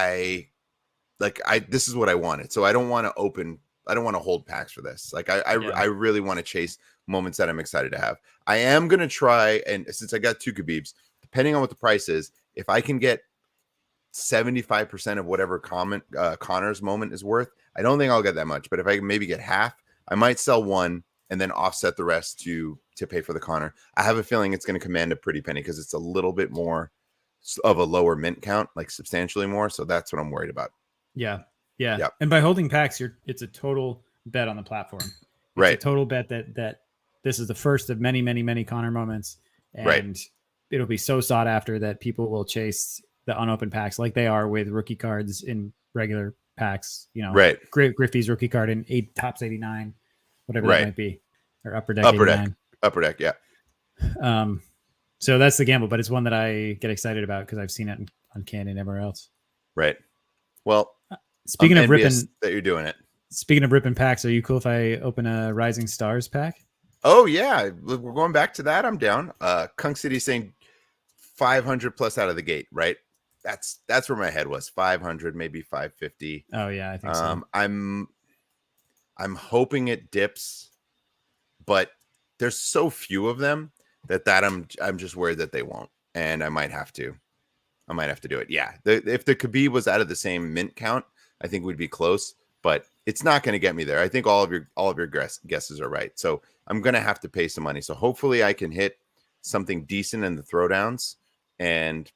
this is what I wanted. So I don't want to hold packs for this. Like I really want to chase moments that I'm excited to have. I am going to try. And since I got 2 Khabibs, depending on what the price is, if I can get 75% of whatever Connor's moment is worth, I don't think I'll get that much, but if I can maybe get half, I might sell one and then offset the rest to pay for the Connor. I have a feeling it's going to command a pretty penny because it's a little bit more of a lower mint count, like substantially more. So that's what I'm worried about. Yeah. And by holding packs, it's a total bet on the platform. It's right. a total bet that this is the first of many, many, many Connor moments. And it'll be so sought after that people will chase the unopened packs like they are with rookie cards in regular packs, right. Griffey's rookie card in Tops 89, whatever that might be, or Upper Deck 89. Upper Deck, yeah. So that's the gamble, but it's one that I get excited about because I've seen it on Candy and everywhere else. Right. Well, speaking of ripping that you're doing it. Speaking of ripping packs, are you cool if I open a Rising Stars pack? Oh yeah, we're going back to that. I'm down. Kung City saying 500 plus out of the gate, right? That's where my head was. 500, maybe 550. Oh yeah, I think so. I'm hoping it dips, but there's so few of them that I'm just worried that they won't, and I might have to do it. Yeah, if the Khabib was out of the same mint count, I think we'd be close, but it's not going to get me there. I think all of your guesses are right, so I'm going to have to pay some money. So hopefully I can hit something decent in the throwdowns, and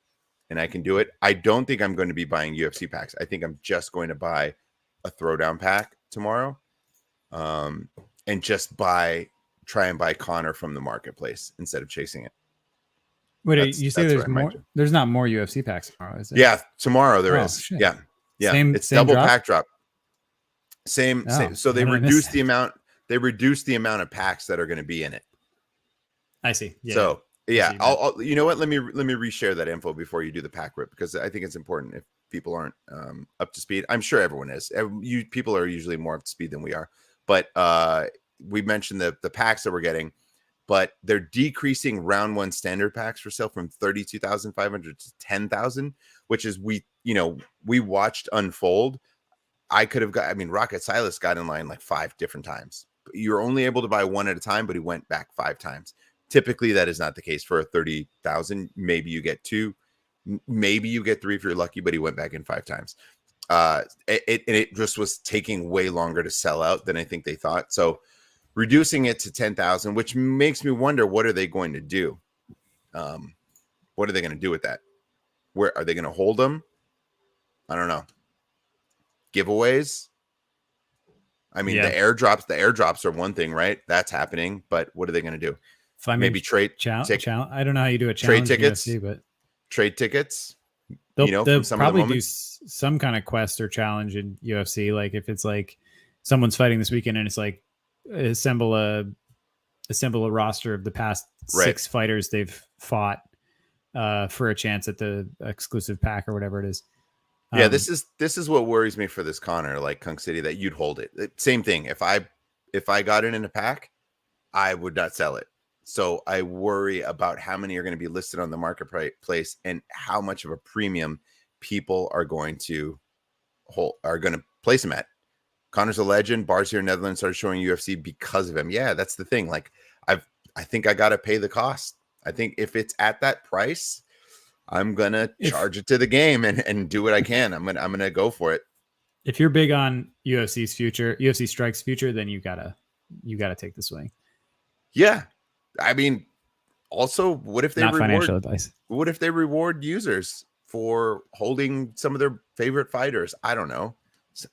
I can do it. I don't think I'm going to be buying UFC packs. I think I'm just going to buy a throwdown pack tomorrow, and just try and buy Connor from the marketplace instead of chasing it. Wait, you say there's more? There's not more UFC packs tomorrow, is there? Yeah, tomorrow there is. Shit. Yeah. It's double drop? Pack drop. Same. So they reduced the amount. They reduced the amount of packs that are going to be in it. I see. Yeah. So yeah, I'll you know what? Let me reshare that info before you do the pack rip, because I think it's important if people aren't up to speed. I'm sure everyone is. You people are usually more up to speed than we are. But we mentioned the packs that we're getting, but they're decreasing round one standard packs for sale from 32,500 to 10,000, which is we watched unfold. Rocket Silas got in line like 5 different times. You're only able to buy one at a time, but he went back 5 times. Typically, that is not the case for a 30,000. Maybe you get 2, maybe you get 3 if you're lucky, but he went back in 5 times. It just was taking way longer to sell out than I think they thought. So reducing it to 10,000, which makes me wonder, what are they going to do? What are they going to do with that? Where are they going to hold them? I don't know. Giveaways. I mean, the airdrops are one thing, right? That's happening, but what are they going to do? Maybe trade challenge. I don't know how you do a challenge trade tickets, UFC, but trade tickets. They'll probably do some kind of quest or challenge in UFC. Like if it's like someone's fighting this weekend and it's like assemble a roster of the past 6 fighters they've fought for a chance at the exclusive pack or whatever it is. Yeah, this is what worries me for this Connor, like Kung City, that you'd hold it. Same thing. If I got it in a pack, I would not sell it. So I worry about how many are going to be listed on the marketplace and how much of a premium people are going to place him at. Connor's a legend. Bars here in Netherlands started showing UFC because of him. Yeah, that's the thing. Like I think I got to pay the cost. I think if it's at that price, I'm gonna charge it to the game and do what I can. I'm gonna go for it. If you're big on UFC's future, UFC Strike's future, then you gotta take the swing. Yeah, I mean, also, what if they Not financial advice? What if they reward users for holding some of their favorite fighters? I don't know.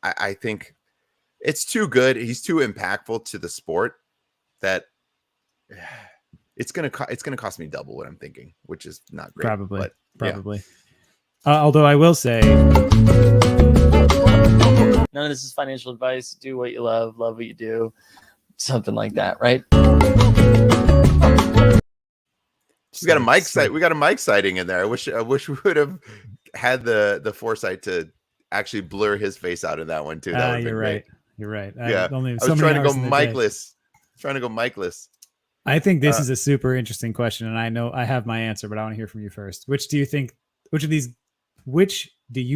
I think it's too good. He's too impactful to the sport that it's gonna cost me double what I'm thinking, which is not great. Probably. Yeah. Although I will say, none of this is financial advice. Do what you love what you do, something like that, right? We got a mic sight. We got a mic sighting in there. I wish we would have had the foresight to actually blur his face out in that one too. That you're right. You're right. Yeah, I was trying to go mic-less. I think this is a super interesting question, and I know I have my answer, but I want to hear from you first. Which do you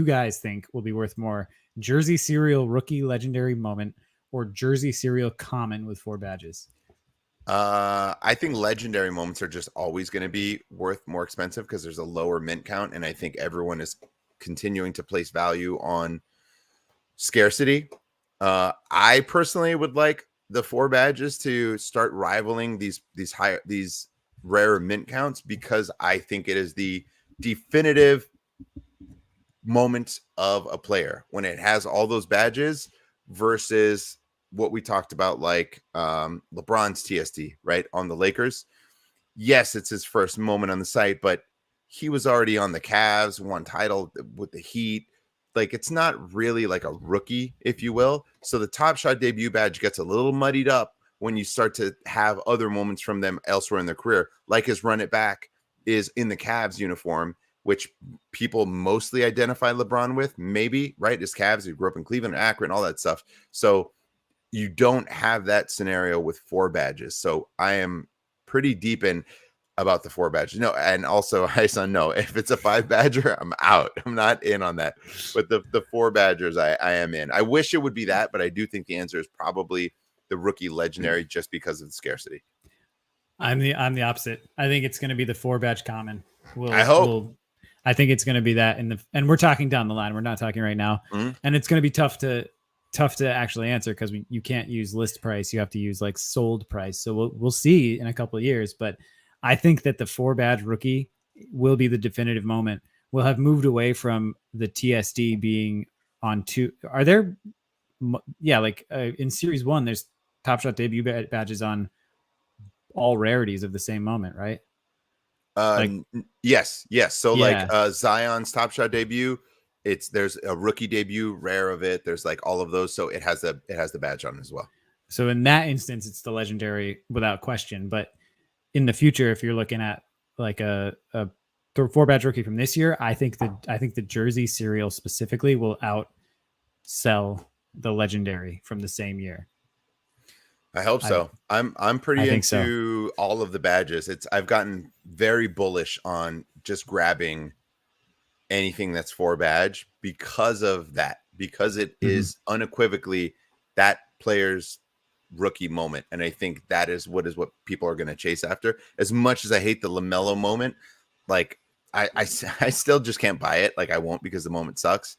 guys think will be worth more? Jersey Serial Rookie Legendary Moment or Jersey Serial Common with 4 badges? I think legendary moments are just always going to be worth more expensive because there's a lower mint count, and I think everyone is continuing to place value on scarcity. I personally would like the 4 badges to start rivaling these rare mint counts because I think it is the definitive moment of a player when it has all those badges versus what we talked about, like LeBron's TSD, right, on the Lakers. Yes, it's his first moment on the site, but he was already on the Cavs, won title with the Heat. Like, it's not really like a rookie, if you will. So the Top Shot debut badge gets a little muddied up when you start to have other moments from them elsewhere in their career, like his run it back is in the Cavs uniform, which people mostly identify LeBron with, maybe, right? His Cavs, he grew up in Cleveland, Akron, all that stuff. So you don't have that scenario with 4 badges. So I am pretty deep in about the 4 badges. No, and also, no, if it's a 5 badger, I'm out. I'm not in on that. But the 4 badgers, I am in. I wish it would be that, but I do think the answer is probably the rookie legendary just because of the scarcity. I'm the opposite. I think it's going to be the 4 badge common. I hope. I think it's going to be that and we're talking down the line. We're not talking right now. Mm-hmm. And it's going to be tough to actually answer because you can't use list price. You have to use like sold price. So we'll see in a couple of years. But I think that the 4 badge rookie will be the definitive moment. We'll have moved away from the TSD being on 2. Are there? Yeah, like in Series 1, there's Top Shot debut badges on all rarities of the same moment, right? Yes. So like Zion's Top Shot debut, there's a rookie debut rare of it. There's like all of those, so it has the badge on as well. So in that instance, it's the legendary without question. But in the future, if you're looking at like a 4 badge rookie from this year, I think the Jersey Serial specifically will outsell the legendary from the same year. I hope so. I'm pretty into all of the badges. I've gotten very bullish on just grabbing anything that's 4 badge because of that, because it is unequivocally that player's rookie moment. And I think that is what people are going to chase after. As much as I hate the LaMelo moment, like I still just can't buy it. Like I won't, because the moment sucks,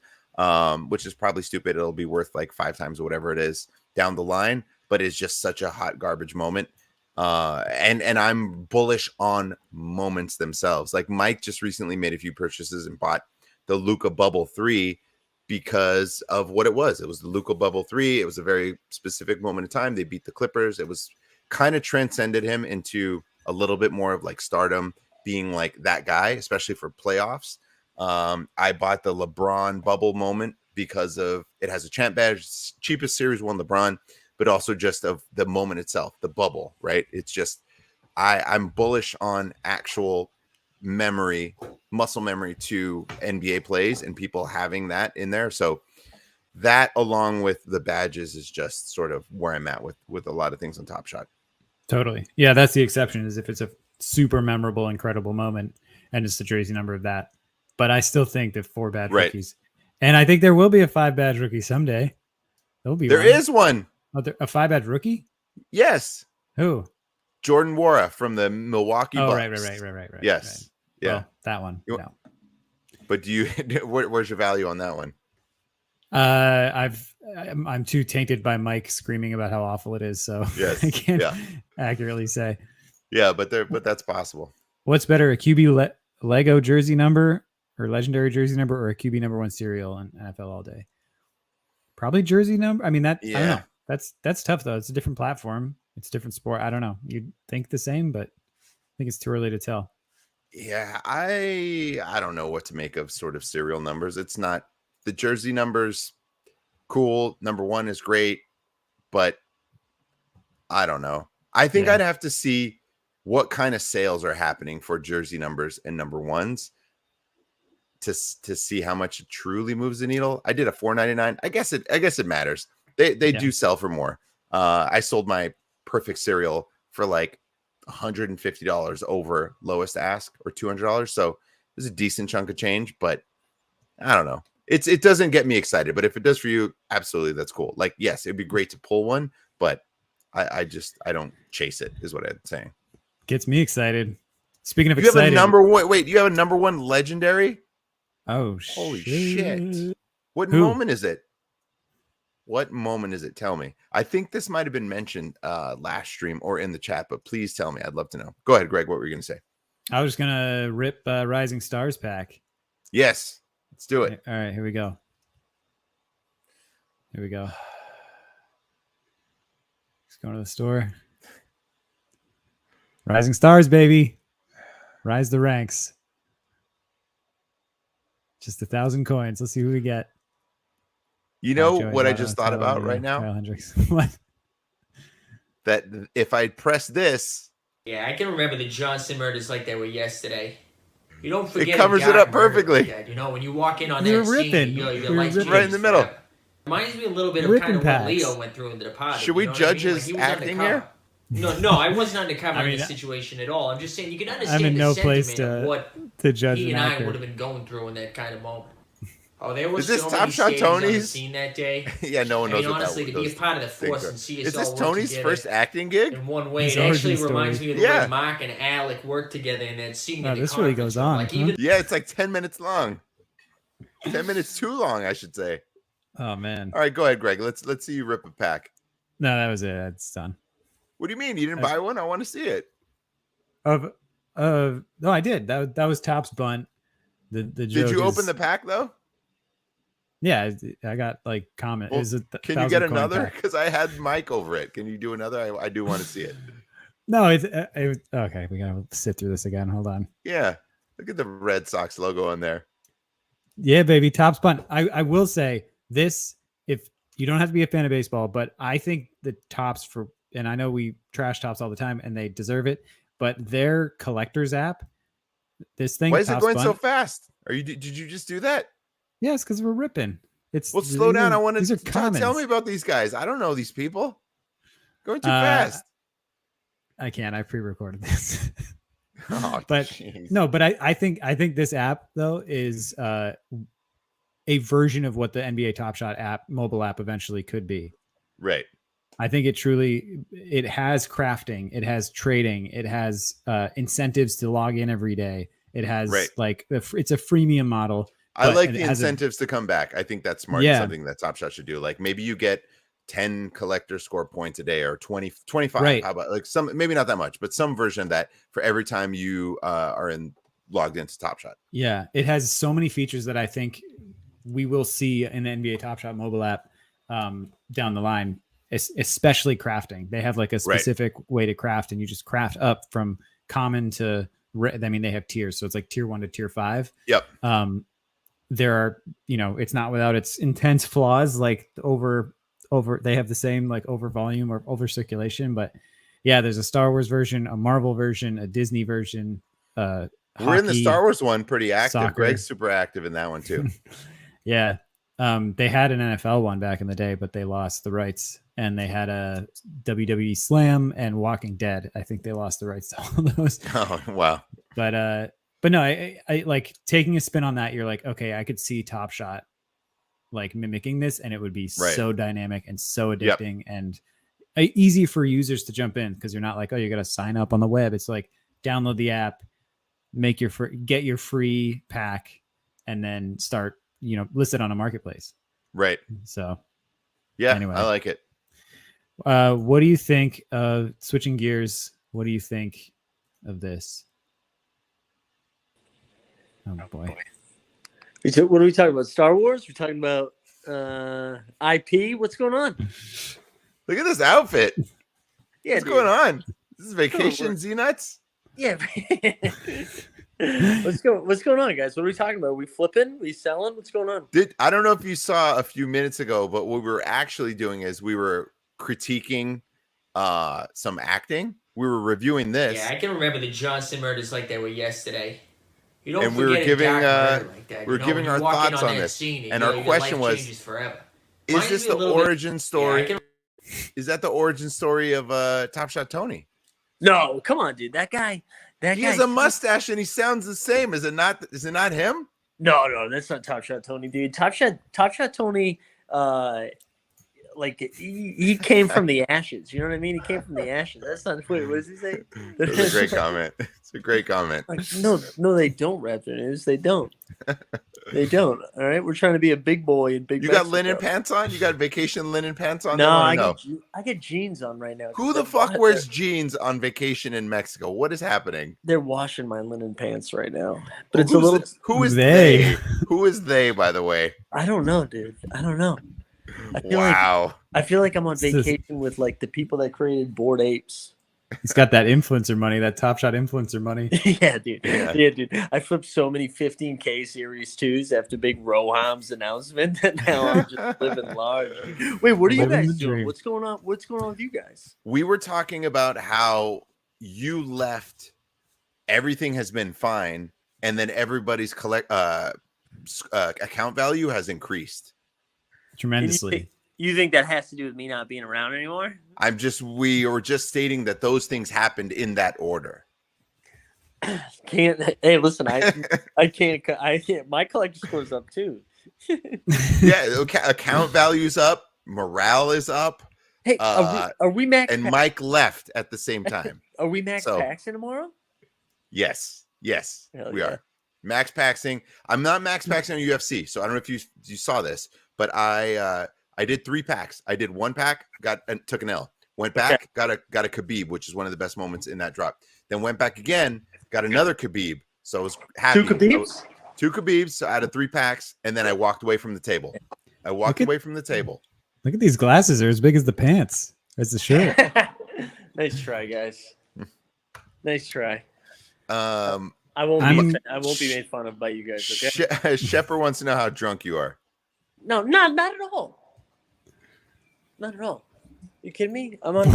which is probably stupid. It'll be worth like 5 times or whatever it is down the line, but it's just such a hot garbage moment. And I'm bullish on moments themselves. Like Mike just recently made a few purchases and bought the Luka Bubble 3 because of what it was. It was the Luka Bubble 3. It was a very specific moment in time. They beat the Clippers. It was kind of transcended him into a little bit more of like stardom, being like that guy, especially for playoffs. I bought the LeBron Bubble moment because of it has a champ badge, cheapest Series 1 LeBron, but also just of the moment itself, the bubble, right? It's just, I'm bullish on actual memory, muscle memory to NBA plays and people having that in there. So that, along with the badges, is just sort of where I'm at with a lot of things on Top Shot. Totally. Yeah, that's the exception, is if it's a super memorable, incredible moment and it's the jersey number of that. But I still think that 4 badge Right. rookies. And I think there will be a 5 badge rookie someday. There'll be There one. is one. Oh, a 5 badge rookie? Yes. Who? Jordan Wara from the Milwaukee Oh, Bucks. right. Yes. Right. Yeah. Well, that one. You- No. But do you? Where's your value on that one? I'm too tainted by Mike screaming about how awful it is, so Yes. I can't Yeah. accurately say. Yeah, but that's possible. What's better, a QB Lego jersey number or legendary jersey number, or a QB number 1 cereal on NFL all day? Probably jersey number. I mean, I don't know. That's tough though. It's a different platform. It's a different sport. I don't know. You'd think the same, but I think it's too early to tell. Yeah, I don't know what to make of sort of serial numbers. It's not the jersey numbers. Cool. Number 1 is great, but I don't know. I think Yeah. I'd have to see what kind of sales are happening for jersey numbers and number 1s to see how much it truly moves the needle. I did a $4.99. I guess it matters. They do sell for more. I sold my perfect cereal for like $150 over lowest ask, or $200. So it's a decent chunk of change, but I don't know. It doesn't get me excited, but if it does for you, absolutely, that's cool. Like, yes, it'd be great to pull one, but I don't chase it, is what I'm saying. Gets me excited. Speaking of You have excited, a number 1. Wait, you have a number 1 legendary? oh Holy shit! What Who? moment is it? What moment is it? Tell me. I think this might have been mentioned last stream or in the chat, but please tell me. I'd love to know. Go ahead, Greg. What were you going to say? I was gonna rip Rising Stars pack. Yes, let's do it. All right, here we go. Just going to the store. Rising Stars, baby. Rise the ranks. Just 1,000 coins. Let's see who we get. You know Joey what I Votto, just thought Tyler about O'Neill, right now? Kyle Hendricks. What? That if I press this, Yeah, I can remember the Johnson murders like they were yesterday. You don't forget. covers a it dark up murder perfectly. like that. You know, when you walk in on We that were scene, ripping. your We were life ripping. Right in the middle. forever. Reminds me a little bit of Ripping kind of packs. what Leo went through in The Departed. Should we you know judge what I mean? his He was acting undercover. here? No, I wasn't undercover I in mean, this situation at all. I'm just saying you can I'm understand in the no sentiment place of what to judge he an and I actor. would have been going through in that kind of moment. Oh, there was Is this so Top many Shot stadiums on the Tony's? scene that day. Yeah, no one I knows mean, what honestly, that to be a those part of the things force are. and see Is us all this work Tony's together first acting gig? in one way. His It actually origin reminds story. me of the Yeah. way Mark and Alec worked together in that scene. Wow, in the this really conference goes room. on, Like huh? even Yeah, it's like 10 minutes long. 10 minutes too long, I should say. Oh man. All right, go ahead, Greg. Let's see you rip a pack. No, that was it. That's done. What do you mean? You didn't buy one? I want to see it. No, I did. That was Top's bunt. The Did joke you is- open the pack though? Yeah, I got like comment. Well, Is it Can you get another? Because I had Mike over it. Can you do another? I do want to see it. No, it's okay. We gotta sit through this again. Hold on. Yeah. Look at the Red Sox logo on there. Yeah, baby, Top's bunt. I will say this: if you don't have to be a fan of baseball, but I think the Tops and I know we trash Tops all the time, and they deserve it. But their collector's app, this thing. Why is it Top's going so bunt, fast? Did you just do that? Yes, because we're ripping. It's Well, slow down. I want These to are tell commons. me about these guys. I don't know these people. Going too Uh, fast. I can't. I pre-recorded this. Oh, but jeez. no, but I think this app though is a version of what the NBA Top Shot app, mobile app, eventually could be. Right. I think it has crafting, it has trading, it has incentives to log in every day. It has Right. it's a freemium model. I but like it the has incentives to come back. I think that's smart. Yeah. Something that Top Shot should do. Like maybe you get 10 collector score points a day or 25. Right. How about like maybe not that much, but some version of that for every time you are logged into Top Shot. Yeah, it has so many features that I think we will see in the NBA Top Shot mobile app down the line, especially crafting. They have like a specific way to craft, and you just craft up from common to. I mean, they have tiers, so it's like tier 1 to tier 5. Yep. There are, it's not without its intense flaws, like over. They have the same like over volume or over circulation, but yeah, there's a Star Wars version, a Marvel version, a Disney version. We're in the Star Wars one pretty active. soccer. Greg's super active in that one too. Yeah. They had an NFL one back in the day, but they lost the rights. And they had a WWE Slam and Walking Dead. I think they lost the rights to all those. Oh wow. But no, I like taking a spin on that. You're like, okay, I could see Top Shot like mimicking this, and it would be Right. so dynamic and so addicting and easy for users to jump in, because you're not like, oh, you got to sign up on the web. It's like download the app, get your free pack, and then start, list it on a marketplace. Right. So Yeah, Anyway. I like it. what do you think of switching gears? What do you think of this? Oh boy. What are we talking about? Star Wars? We're talking about IP? What's going on? Look at this outfit. Yeah, What's dude. going on? This is vacation, Znuts. Yeah. What's going on, guys? What are we talking about? Are we flipping? We selling? What's going on? I don't know if you saw a few minutes ago, but what we were actually doing is we were critiquing some acting. We were reviewing this. Yeah, I can remember the Johnson murders like they were yesterday. You don't And we were forget a giving, dark murder like that. we were giving when our you walk in thoughts on that this. scene And your our question life was, changes forever. is Reminds this me a the little bit- origin story? Yeah, I Is that the origin story of Top Shot Tony? No, come on, dude. That guy. He has a mustache and he sounds the same. Is it not him? No, that's not Top Shot Tony, dude. Top Shot Tony, like he came from the ashes. You know what I mean? He came from the ashes. That's not. Wait, what does he say? That's a great comment. It's a great comment. Like, no, they don't rap their news. They don't. They don't. All right, we're trying to be a big boy in big. You got Mexico. linen pants on? You got vacation linen pants on? No, I know. get jeans on right now. Who the fuck wears jeans on vacation in Mexico? What is happening? They're washing my linen pants right now, but it's a little. Who is They? they? Who is they? By the way. I don't know, dude. I don't know. Wow. I feel like I'm on This is- vacation with like the people that created Bored Apes. He's got that influencer money, that Top Shot influencer money. Yeah, dude. Yeah. Yeah, dude. I flipped so many 15K Series 2s after Big Roham's announcement that now I'm just living large. Wait, what are you Living guys the doing? dream. What's going on? What's going on with you guys? We were talking about how you left, everything has been fine, and then everybody's account value has increased. Tremendously. You think that has to do with me not being around anymore? We were just stating that those things happened in that order. Hey, listen, I can't. My collector score's up too. Yeah, account value's up, morale is up, Hey, are we max? and Mike left at the same time. Are we max so- Paxing tomorrow? Yes, Hell we yeah. are. Max Paxing. I'm not Max Paxing on UFC, so I don't know if you saw this, but I did 3 packs. I did 1 pack, took an L. Went back, got a Khabib, which is one of the best moments in that drop. Then went back again, got another Khabib. So I was happy. 2 Khabibs? 2 Khabibs, so out of 3 packs, and then I walked away from the table. Look at- away from the table. Look at these glasses. They're as big as the pants. As the shirt. Nice try, guys. Nice try. I I won't be made fun of by you guys. Okay? Shepard wants to know how drunk you are. No, not at all. Not at all. You kidding me? I'm on.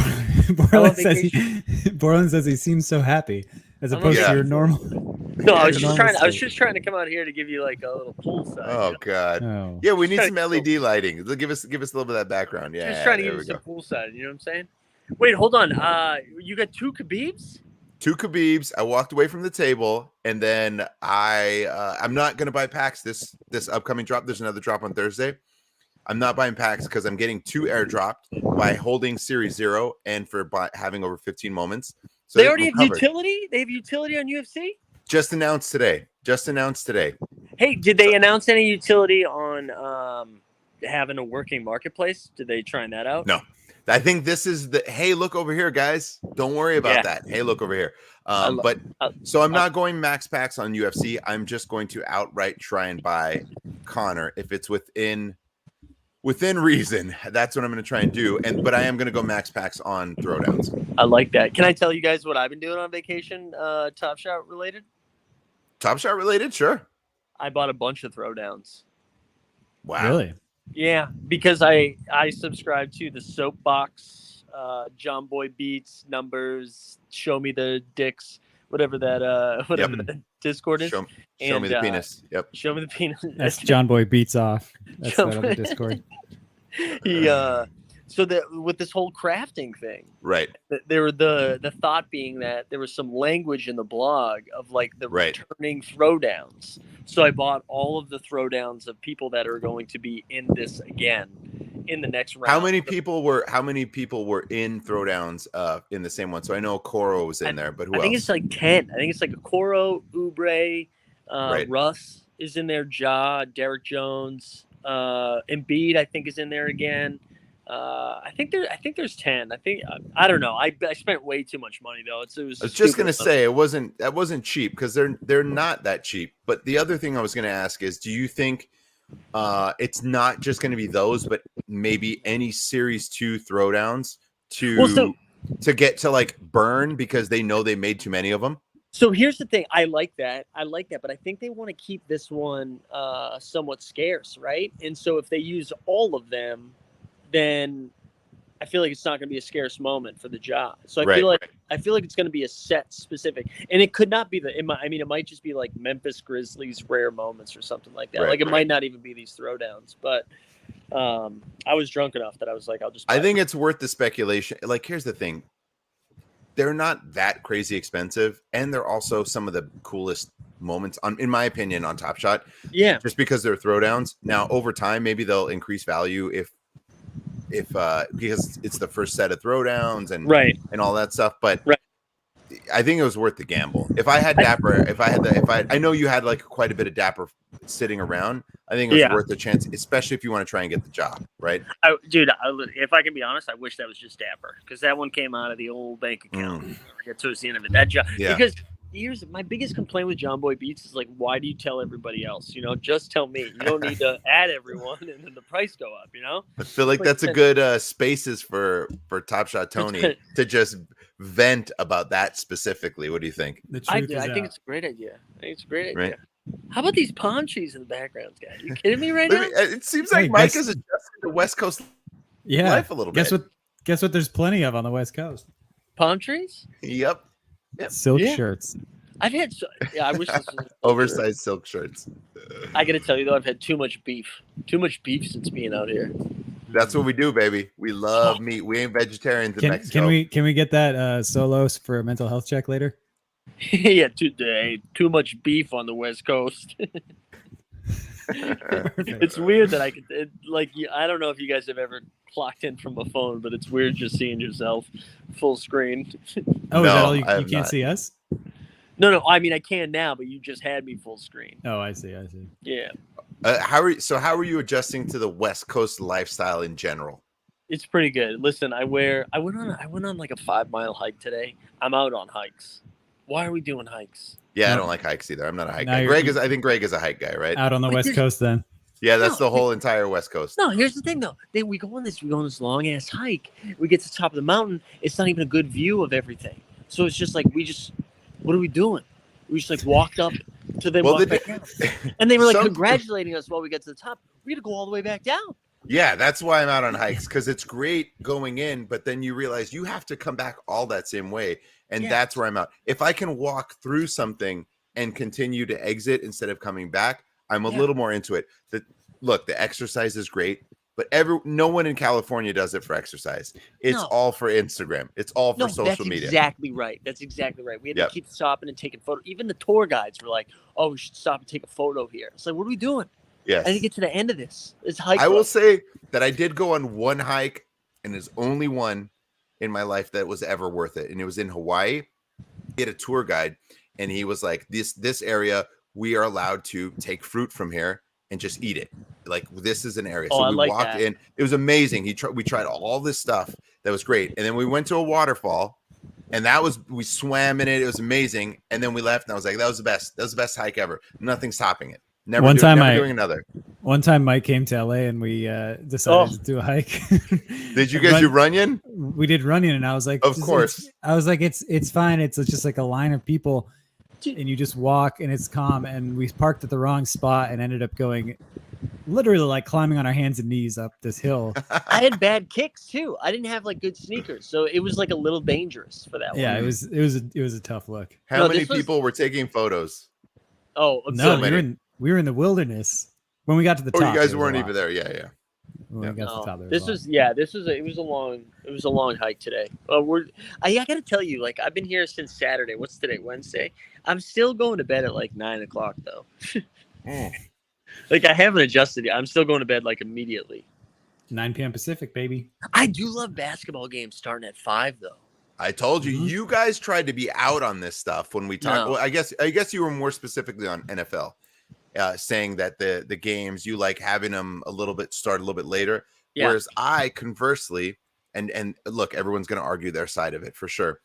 Borland says he seems so happy as I'm opposed on- to your normal. No, I was Your just normal trying. I was state. just trying to come out here to give you like a little pool side. Oh God. Oh. Yeah, we need Trying some to- LED lighting. Give us a little bit of that background. Yeah, Just trying to there give we you go. some pool side. You know what I'm saying? Wait, hold on. You got 2 Khabibs? 2 Khabibs. I walked away from the table, and then I'm not gonna buy packs this upcoming drop. There's another drop on Thursday. I'm not buying packs because I'm getting 2 airdropped by holding Series 0 and for having over 15 moments. So They already have we're covered. utility. They have utility on UFC. Just announced today. Hey, did they announce any utility on having a working marketplace? Did they try that out? No. I think this is hey, look over here, guys. Don't worry about Yeah. that. Hey, look over here. I So I'm not going max packs on UFC. I'm just going to outright try and buy Connor if it's within reason. That's what I'm going to try and do. But I am going to go max packs on throwdowns. I like that. Can I tell you guys what I've been doing on vacation? Top Shot related. Top Shot related, sure. I bought a bunch of throwdowns. Wow. Really? Yeah, because I subscribe to the Soapbox, John Boy Beats, Numbers, Show Me the Dicks, whatever that Discord is. Show me the penis. Yep. Show me the penis. That's John Boy Beats Off. That's John that other Boy- Discord. He so that with this whole crafting thing, Right. there were the thought being that there was some language in the blog of like the Right. returning throwdowns. So I bought all of the throwdowns of people that are going to be in this again in the next round. How many people were in throwdowns in the same one? So I know Koro was in there, but who I think else? it's like 10. I think it's like Okoro, Oubre, Right. Russ is in there, Ja, Derek Jones, Embiid I think is in there again. I think there's 10. I don't know. I spent way too much money though. It was I was just gonna stupid. say that wasn't cheap because they're not that cheap. But the other thing I was gonna ask is, do you think it's not just gonna be those, but maybe any Series 2 throwdowns to get to like burn because they know they made too many of them? So here's the thing. I like that, but I think they want to keep this one somewhat scarce, right? And so if they use all of them, then I feel like it's not going to be a scarce moment for the job. So I feel like it's going to be a set specific, and it could not be it might just be like Memphis Grizzlies rare moments or something like that. Right, like it might not even be these throwdowns, but I was drunk enough that I was like, I'll just. I think it's worth the speculation. Like, here's the thing. They're not that crazy expensive, and they're also some of the coolest moments, in my opinion, on Top Shot. Yeah. Just because they're throwdowns. Now, over time, maybe they'll increase value if because it's the first set of throwdowns and all that stuff. But I think it was worth the gamble. If I had Dapper, I know you had like quite a bit of Dapper sitting around. I think it was worth the chance, especially if you want to try and get the job, right? If I can be honest, I wish that was just Dapper because that one came out of the old bank account. I get towards the end of it. That job, because here's my biggest complaint with John Boy Beats is like, why do you tell everybody else? You know, just tell me. You don't need to add everyone and then the price go up. You know, I feel like that's a good spaces for Top Shot Tony to just vent about that specifically. What do you think? I think it's a great idea. Right? How about these palm trees in the background, guys? Are you kidding me right now? It seems like Mike is adjusting to West Coast life a little bit. Guess what? There's plenty of on the West Coast. Palm trees? Yep. Silk shirts. I've had I wish this was oversized silk shirts. I gotta tell you though, I've had too much beef since being out here. That's what we do, baby. We love meat. We ain't vegetarians in Mexico. Can we get that Solos for a mental health check later? Yeah, too much beef on the West Coast. It's weird that I don't know if you guys have ever clocked in from a phone, but it's weird just seeing yourself full screen. Oh, is that all you can't see us? No. I mean, I can now, but you just had me full screen. Oh, I see. Yeah. How are you adjusting to the West Coast lifestyle in general? It's pretty good. Listen, I went on like a 5-mile hike today. I'm out on hikes. Why are we doing hikes? Yeah, I don't like hikes either. I'm not a hike guy. I think Greg is a hike guy, right? Out on the West Coast then. Yeah, that's the whole entire West Coast. No, here's the thing though. We go on this long ass hike. We get to the top of the mountain. It's not even a good view of everything. So it's just like what are we doing? We just like walked up to them walk back down. And they were like congratulating us while we get to the top. We got to go all the way back down. Yeah, that's why I'm out on hikes, because it's great going in, but then you realize you have to come back all that same way. And that's where I'm out. If I can walk through something and continue to exit instead of coming back, I'm a little more into it. Look, the exercise is great, but no one in California does it for exercise. It's all for Instagram. It's all for social media. Exactly right. That's exactly right. We had to keep stopping and taking photos. Even the tour guides were like, "Oh, we should stop and take a photo here." It's like, what are we doing? Yes. I didn't get to the end of this. It's hike. I will say that I did go on one hike, and there's only one in my life that was ever worth it, and it was in Hawaii. He had a tour guide, and he was like, "This area, we are allowed to take fruit from here and just eat it. Like, this is an area." So we walked in. It was amazing. We tried all this stuff that was great, and then we went to a waterfall, and we swam in it. It was amazing, and then we left, and I was like, "That was the best. That was the best hike ever. Nothing stopping it." Never doing another. One time Mike came to LA and we decided to do a hike. Did you guys do Runyon? We did Runyon, and I was like, of course. I was like, it's fine. It's just like a line of people, and you just walk, and it's calm. And we parked at the wrong spot and ended up going, literally like climbing on our hands and knees up this hill. I had bad kicks too. I didn't have like good sneakers, so it was like a little dangerous for that one. Yeah, it was a tough look. How many people were taking photos? Oh, No, observant. we were in the wilderness when we got to the Oh, top. you guys there was a weren't lot. even there. Yeah. When we got to the No, top, there was this a lot. was it was a long hike today. I gotta tell you, like I've been here since Saturday. What's today? Wednesday. I'm still going to bed at like 9 o'clock though. Like I haven't adjusted yet. I'm still going to bed like immediately. 9 p.m. Pacific, baby. I do love basketball games starting at 5 though. I told you, Mhm. you guys tried to be out on this stuff when we talked. No. Well, I guess you were more specifically on NFL, saying that the games you like having them start a little bit later. Yeah. Whereas I conversely, and look, everyone's going to argue their side of it for sure.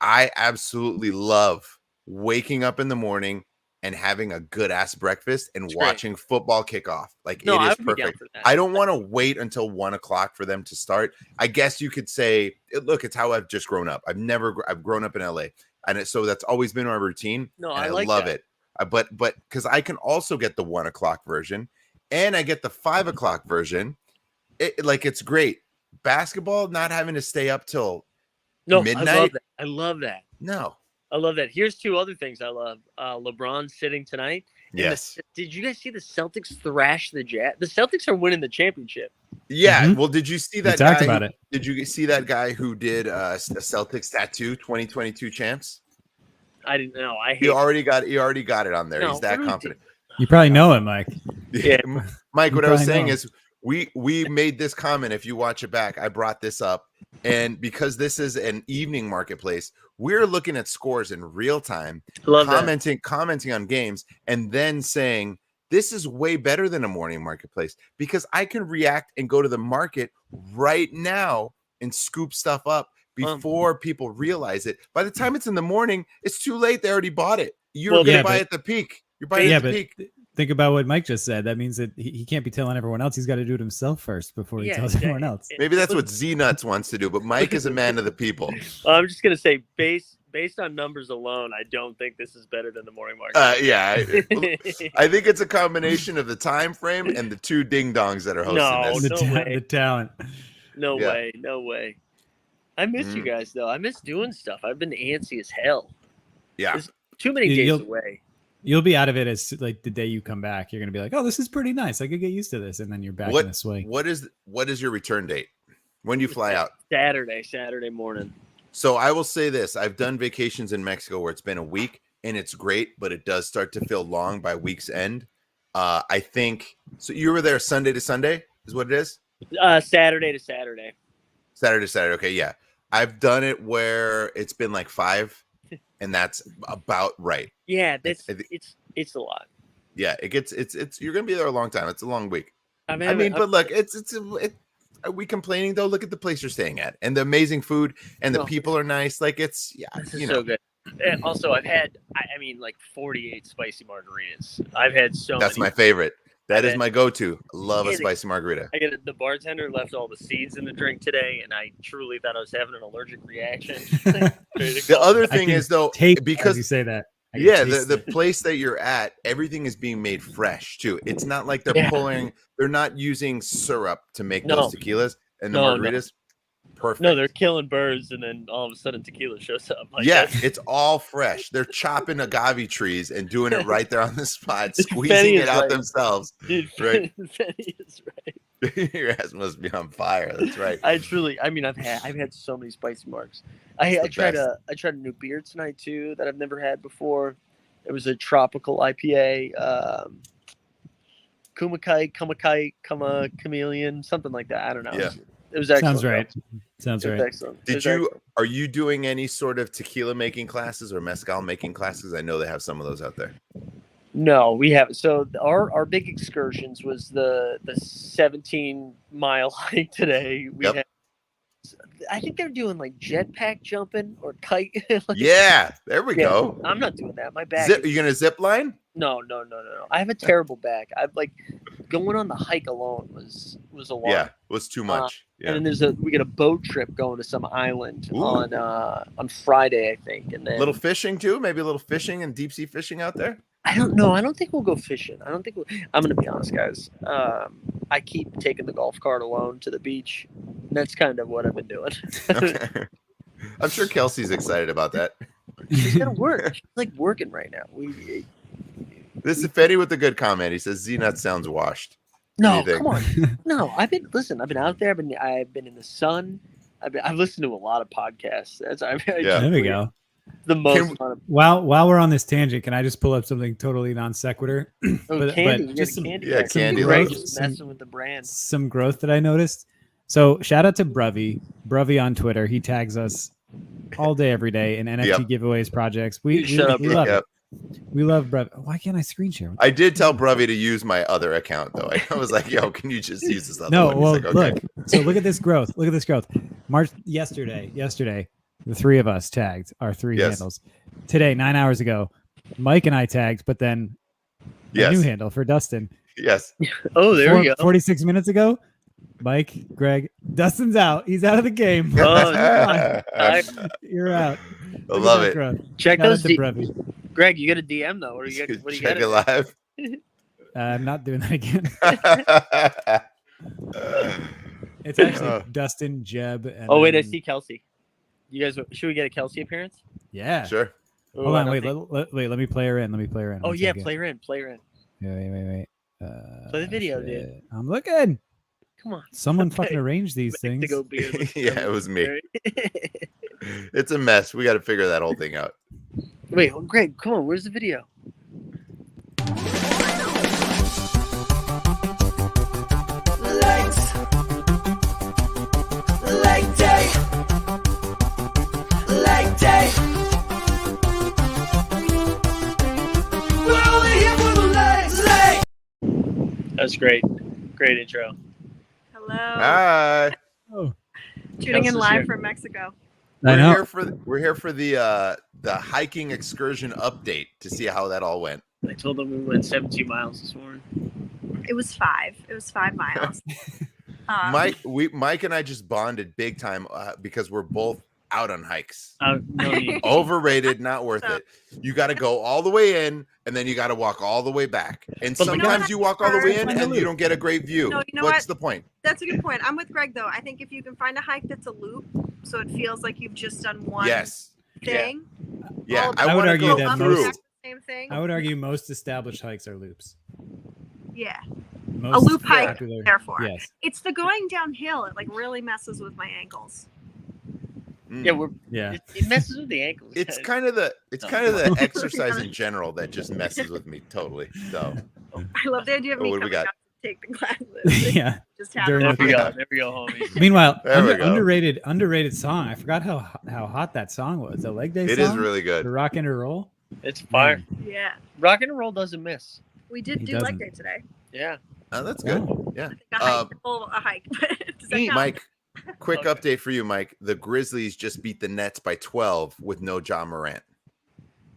I absolutely love waking up in the morning and having a good ass breakfast and It's great. watching football kick off. Like No, it I is would be down perfect. for that. I don't want to wait until 1 o'clock for them to start. I guess you could say, look, it's how I've just grown up. I've grown up in LA, and so that's always been my routine. No, and I like love that. it. But because I can also get the 1 o'clock version, and I get the 5 o'clock version. It's great. Basketball, not having to stay up till No, midnight. I love that. I love that. No. I love that. Here's two other things I love. LeBron sitting tonight. And Yes. Did you guys see the Celtics thrash the Jazz? The Celtics are winning the championship. Yeah. Mhm. Well, did you see We that talked guy? about it. Did you see that guy who did a Celtics tattoo 2022 champs? I didn't know. I hate He already got it on there. No, He's that what do we confident. You probably know him, Mike. Yeah. Mike, You what I was probably saying know. is we made this comment. If you watch it back, I brought this up. And because this is an evening marketplace, we're looking at scores in real time, love that. commenting on games, and then saying this is way better than a morning marketplace because I can react and go to the market right now and scoop stuff up before people realize it. By the time it's in the morning, it's too late. They already bought it. You're Well, gonna yeah, buy but- it at the peak. You're buying it Yeah, at the but peak. think about what Mike just said. That means that he can't be telling everyone else. He's got to do it himself first before he Yeah, tells exactly. everyone else. Maybe that's what Znuts wants to do, but Mike is a man of the people. I'm just gonna say, based on numbers alone, I don't think this is better than the morning market. Yeah, I think it's a combination of the time frame and the two ding dongs that are hosting No, this. way. The talent. No Yeah. way. No way. I miss you guys though. I miss doing stuff. I've been antsy as hell. Yeah, It's too many You- days you'll- away. You'll be out of it as like the day you come back. You're gonna be like, "Oh, this is pretty nice. I could get used to this," and then you're back in the swing. what is your return date? When do you fly out? Saturday morning. So I will say this: I've done vacations in Mexico where it's been a week and it's great, but it does start to feel long by week's end. I think so. You were there Sunday to Sunday, is what it is. Saturday to Saturday. Saturday to Saturday. Okay, yeah. I've done it where it's been like 5, and that's about right. Yeah, I think- it's a lot. Yeah, it's you're gonna be there a long time. It's a long week. I I mean, but look, are we complaining though? Look at the place you're staying at, and the amazing food, and the No. people are nice. Like this is you know, so good. And also, I've had, I mean, like 48 spicy margaritas. I've had so that's many. my favorite. That I've is had- my go-to. Love a Yeah, spicy margarita. I get it. The bartender left all the seeds in the drink today, and I truly thought I was having an allergic reaction. The other I thing can is though, Taste as because you say that. I can yeah, taste the it. place that you're at, everything is being made fresh too. It's not like they're Yeah. they're not using syrup to make No. those tequilas and the No, no. margaritas. Perfect. No, they're killing birds, and then all of a sudden tequila shows up. Like Yeah, that's- it's all fresh. They're chopping agave trees and doing it right there on the spot, Fenny squeezing is it out right. themselves. dude, right. Fenny is right. Your ass must be on fire. That's right. I mean, I've had so many spicy marks. I the tried best. I tried a new beer tonight too that I've never had before. It was a tropical IPA, Chameleon, something like that. I don't know. Yeah. It was excellent. Sounds right. Sounds It was right. excellent. It Did was you excellent. are you doing any sort of tequila making classes or mezcal making classes? I know they have some of those out there. No, we haven't. So our big excursions was the 17-mile hike today. We Yep. had, I think they're doing like jetpack jumping or kite. like- Yeah, there we Yeah, go. I'm not doing that. My back. Zip, is- you gonna zip line? No. I have a terrible back. I've like going on the hike alone was a lot. Yeah, was too much. Yeah. And then we get a boat trip going to some island Ooh. on Friday, I think. And then Little fishing too, maybe a little fishing and deep sea fishing out there. I don't know. I don't think we'll go fishing. I'm gonna be honest, guys. I keep taking the golf cart alone to the beach. And that's kind of what I've been doing. Okay. I'm sure Kelsey's excited about that. She's gotta work. She's like working right now. This is Fetty with a good comment. He says Znuts sounds washed. No, What do you come on. No, I've been out there. I've been in the sun. I've listened to a lot of podcasts. Yeah. There we go. The most fun. While we're on this tangent, can I just pull up something totally non sequitur? Candy. You just got a candy. yeah, pack. candy Greg loves. just messing with the brand. some growth that I noticed. So shout out to Bruvy on Twitter. He tags us all day, every day in NFT Yep. giveaways, projects. We Shut up, love Yep. it. We love Bruvy. Why can't I screen share? I did tell Bruvy to use my other account though. I was like, "Yo, can you just use this other No, one?" He's well, like, "Okay." look. So look at this growth. Look at this growth. Yesterday, the three of us tagged our three Yes. handles. Today, 9 hours ago, Mike and I tagged, but then a Yes. new handle for Dustin. Yes. Oh, there we go. 46 minutes ago, Mike, Greg, Dustin's out. He's out of the game. Oh, I You're out. Look at love that it. growth. Check Shout out those. to Brevy. Greg, you got a DM though, or you got? What do you Check it got? live. I'm not doing that again. It's actually Dustin, Jeb. And Oh wait, I then- see Kelsey. You guys, should we get a Kelsey appearance? Yeah. Sure. Ooh, Hold I on. don't Wait. think- Let me play her in. Oh One yeah, second. play her in. Wait. Play the video, shit. dude. I'm looking. Come on. Someone fucking arranged these things. To go beer with Yeah, it was me. Right? It's a mess. We got to figure that whole thing out. Wait, Greg, come on. Where's the video? Lights. Light day. Light day. We're only here for the light. That's great. Great intro. Hello. Hi. Oh, Tuning in Kelsey's live here. from Mexico. I know. We're here for the hiking excursion update to see how that all went. I told them we went 17 miles this morning. It was 5. It was 5 miles. Mike and I just bonded big time because we're both out on hikes. No need. Overrated, not worth it. You got to go all the way in, and then you got to walk all the way back. And But you know sometimes what? you walk all the way in, Find a and you loop. don't get a great view. No, you know What's what? the point? That's a good point. I'm with Greg though. I think if you can find a hike that's a loop, so it feels like you've just done one Yes. thing. Yeah. all I I would want to argue go that up and through. back, same thing. I would argue most established hikes are loops. Yeah. Most loop hike, popular- therefore. Yes. It's the going downhill. It like really messes with my ankles. Mm. Yeah, Yeah. it messes with the ankles. It's kind of the exercise in general that just messes with me totally. So I love the idea of Oh, me what do we coming got? out to take the classes. Yeah. Just have During them There we on. go. Yeah. There we go, homies. Meanwhile, There we go. underrated song. I forgot how hot that song was. The leg day it song. is really The good. rock and roll. It's fire. Yeah. Rock and roll doesn't miss. We did He do leg doesn't. day today. Yeah. Oh, that's good. Oh. Yeah. A hike. A hike. Does that count? Mike, quick Okay. update for you, Mike. The Grizzlies just beat the Nets by 12 with no John Morant.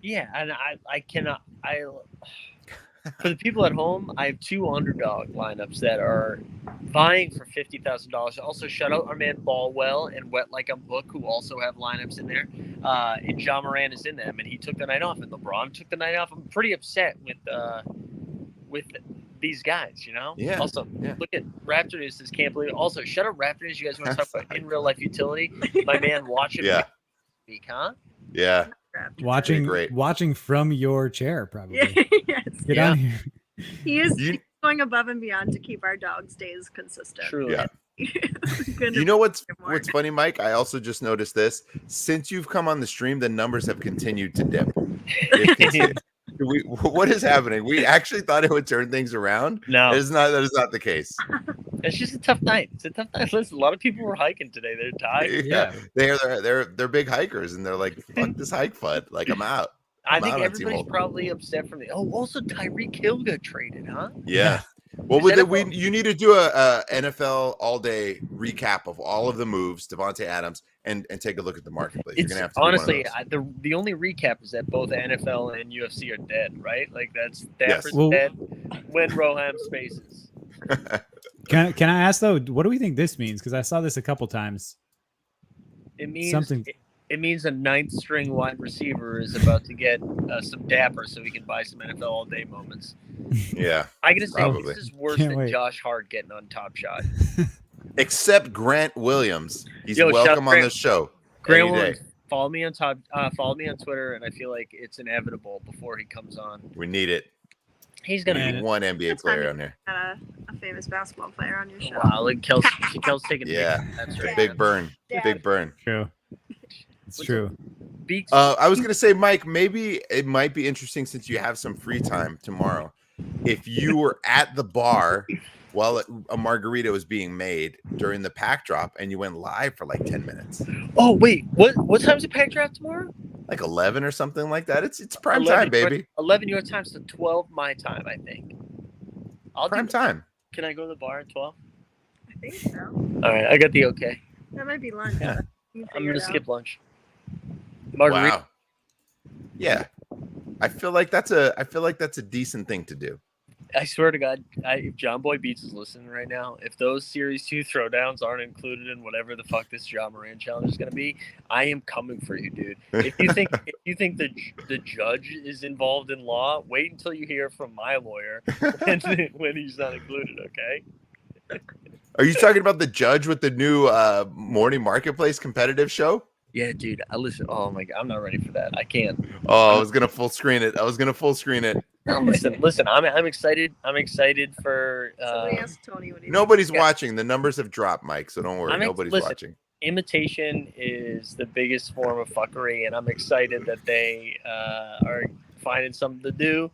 Yeah, and I cannot. For the people at home, I have 2 underdog lineups that are vying for $50,000. Also, shout out our man Ballwell and Wet Like a Book, who also have lineups in there. And John Moran is in them, and he took the night off, and LeBron took the night off. I'm pretty upset with these guys, you know. Yeah, Also, yeah. look at Raptor News. Says can't believe. Also, shout out Raptor News. You guys want to talk about in real life utility? My man, watch it. Yeah. Week, huh? Yeah. Watching from your chair, probably. Yes. Get Yeah. on here. He is You- going above and beyond to keep our dog's days consistent. Truly. Yeah. Couldn't You know what's have more. what's funny, Mike? I also just noticed this. Since you've come on the stream, the numbers have continued to dip. What is happening? We actually thought it would turn things around. No, That is not the case. it's just a tough night. It's a tough night. Listen, a lot of people were hiking today. They're tired. Yeah. They're big hikers, and they're like, "Fuck this hike, fud! Like I'm out." I I'm think out on everybody's T-Mobile. probably upset from the. Oh, also Tyreek Hill got traded, huh? Yeah. Well, Is that you need to do a NFL all day recap of all of the moves, Devontae Adams, and take a look at the marketplace. You're It's gonna have to do one of honestly those. the only recap is that both NFL and UFC are dead, right? Like that's Yes. Dapper's Well- dead when Roham spaces. Can I ask though? What do we think this means? Because I saw this a couple times. It means Something- It means a 9th string wide receiver is about to get some dapper so he can buy some NFL all day moments. Yeah. I gotta say Probably. this is worse Can't than wait. Josh Hart getting on Top Shot. Except Grant Williams. He's Yo, shout welcome out on the show. Grant any day. Williams, follow me on Twitter, and I feel like it's inevitable before he comes on. We need it. He's gonna And- be. One NBA That's fine. player on here. Got a famous basketball player on your show. Wow, like Kel's taking. Yeah. That's Yeah. right. Big burn. Dad. Big burn. True. It's What's true. Beats. I was gonna say, Mike, maybe it might be interesting since you have some free time tomorrow. If you were at the bar while a margarita was being made during the pack drop and you went live for like 10 minutes, Oh wait, what time's the pack draft tomorrow? like 11 or something like that. It's prime 11 time, baby. 11 your time, so 12 my time, I think. I'll Prime do. time. Can I go to the bar at 12? I think so. All right, I got the okay. That might be lunch. Yeah. You can I'm figure gonna it out. skip lunch. Margarita. Wow. Yeah. I feel like that's a decent thing to do. I swear to God, if John Boy Beats is listening right now, if those Series 2 throwdowns aren't included in whatever the fuck this John Moran challenge is going to be, I am coming for you, dude. If you think the judge is involved in law, wait until you hear from my lawyer when he's not included, okay? Are you talking about the judge with the new morning marketplace competitive show? Yeah, dude. I listen. Oh my God, I'm not ready for that. I can't. Oh, I was gonna full screen it. No, listen. I'm excited. I'm excited for. Somebody asked Tony what he Nobody's Yeah. watching. The numbers have dropped, Mike. So don't worry. Nobody's listen. watching. Imitation is the biggest form of fuckery, and I'm excited that they are finding something to do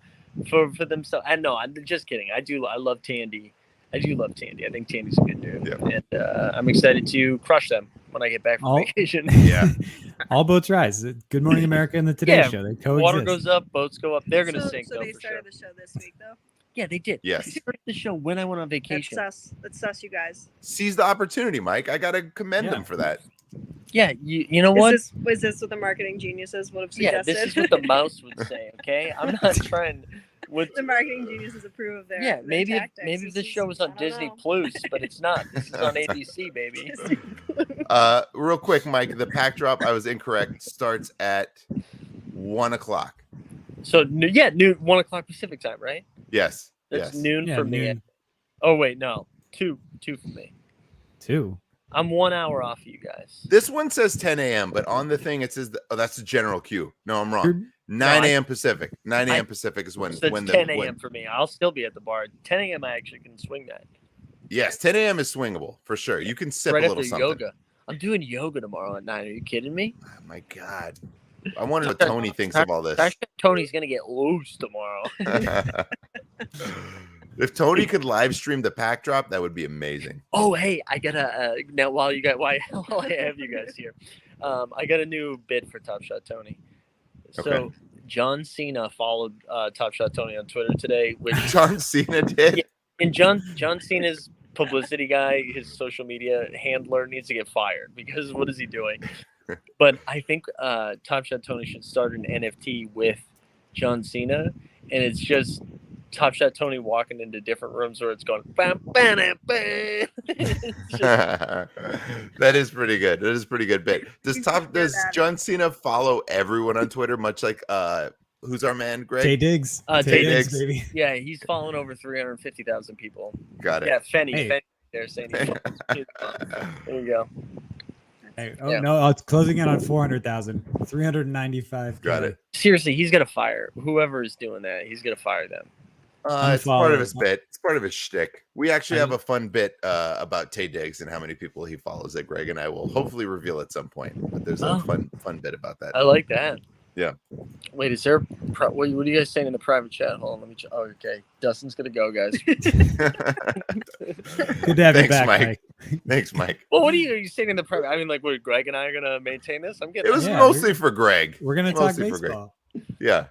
for themselves. And no, I'm just kidding. I love Tandy. I think Tandy's a good dude, Yeah. and I'm excited to crush them when I get back from Oh. vacation. Yeah. All boats rise. Good Morning America and the Today Yeah, Show. They coexist. Water goes up, boats go up. They're gonna sink So though they for sure. started the show this week, though. Yeah, they did. Yes. They started the show when I went on That's vacation. sus. That's sus, you guys. Seize the opportunity, Mike. I gotta commend Yeah. them for that. Yeah, you know what? Is this what the marketing geniuses would have Yeah, suggested? this is what the mouse would say. Okay, I'm not trying. With the marketing geniuses approve of their yeah, their maybe tactics. this is- show was I on don't Disney know. Plus, but it's not. This is on ABC, baby. Real quick, Mike. The pack drop. I was incorrect. Starts at 1 o'clock. So noon 1 o'clock Pacific time, right? Yes. That's Yes. noon Yeah, for me. noon. Oh wait, no, two for me. 2. I'm 1 hour off of you guys. This one says 10 a.m., but on the thing it says that's the general queue. No, I'm wrong. You're- 9 I- a.m. Pacific. 9 a.m. Pacific is when So when it's the 10 a.m. when- for me. I'll still be at the bar. 10 a.m. I actually can swing that. Yes, 10 a.m. is swingable for sure. You can sip Right a after little something. yoga. I'm doing yoga tomorrow at 9. Are you kidding me? Oh my God. I wonder what Tony thinks of all this. Tony's gonna get loose tomorrow. If Tony could live stream the pack drop, that would be amazing. Oh, hey, I got a now while I have you guys here, I got a new bid for Top Shot Tony. So Okay. John Cena followed Top Shot Tony on Twitter today, which John Cena did. Yeah. and John Cena's publicity guy, his social media handler, needs to get fired because what is he doing? But I think Top Shot Tony should start an NFT with John Cena, and it's just Top Shot Tony walking into different rooms where it's going bam, bam, bam, bam. It's just- That is pretty good. That is a pretty good bit. You should hear Does that. John Cena follow everyone on Twitter, much like who's our man, Greg? Tay Diggs. Tay Tay Diggs. Diggs, baby. yeah, he's following over 350,000 people. Got it. Yeah, Fenny Hey. there saying he's following. There you go. Hey, oh Yeah. no, it's closing in on 400,000. 395. Got it. Seriously, he's gonna fire whoever is doing that. He's gonna fire them. It's part of Unfollow. his bit. It's part of his shtick. We actually have a fun bit about Tay Diggs and how many people he follows that Greg and I will hopefully reveal at some point. But there's a Oh. fun bit about that. I like that. Yeah. Wait, is there? What are you guys saying in the private chat? Hold on, let me. Oh, okay. Dustin's gonna go, guys. Good to have you Thanks, back, Mike. Mike. Thanks, Mike. Well, what are you saying in the private? I mean, like, what? Greg and I are gonna maintain this? I'm getting. It was Yeah, mostly for Greg. We're gonna talk Mostly for Greg. baseball. Yeah.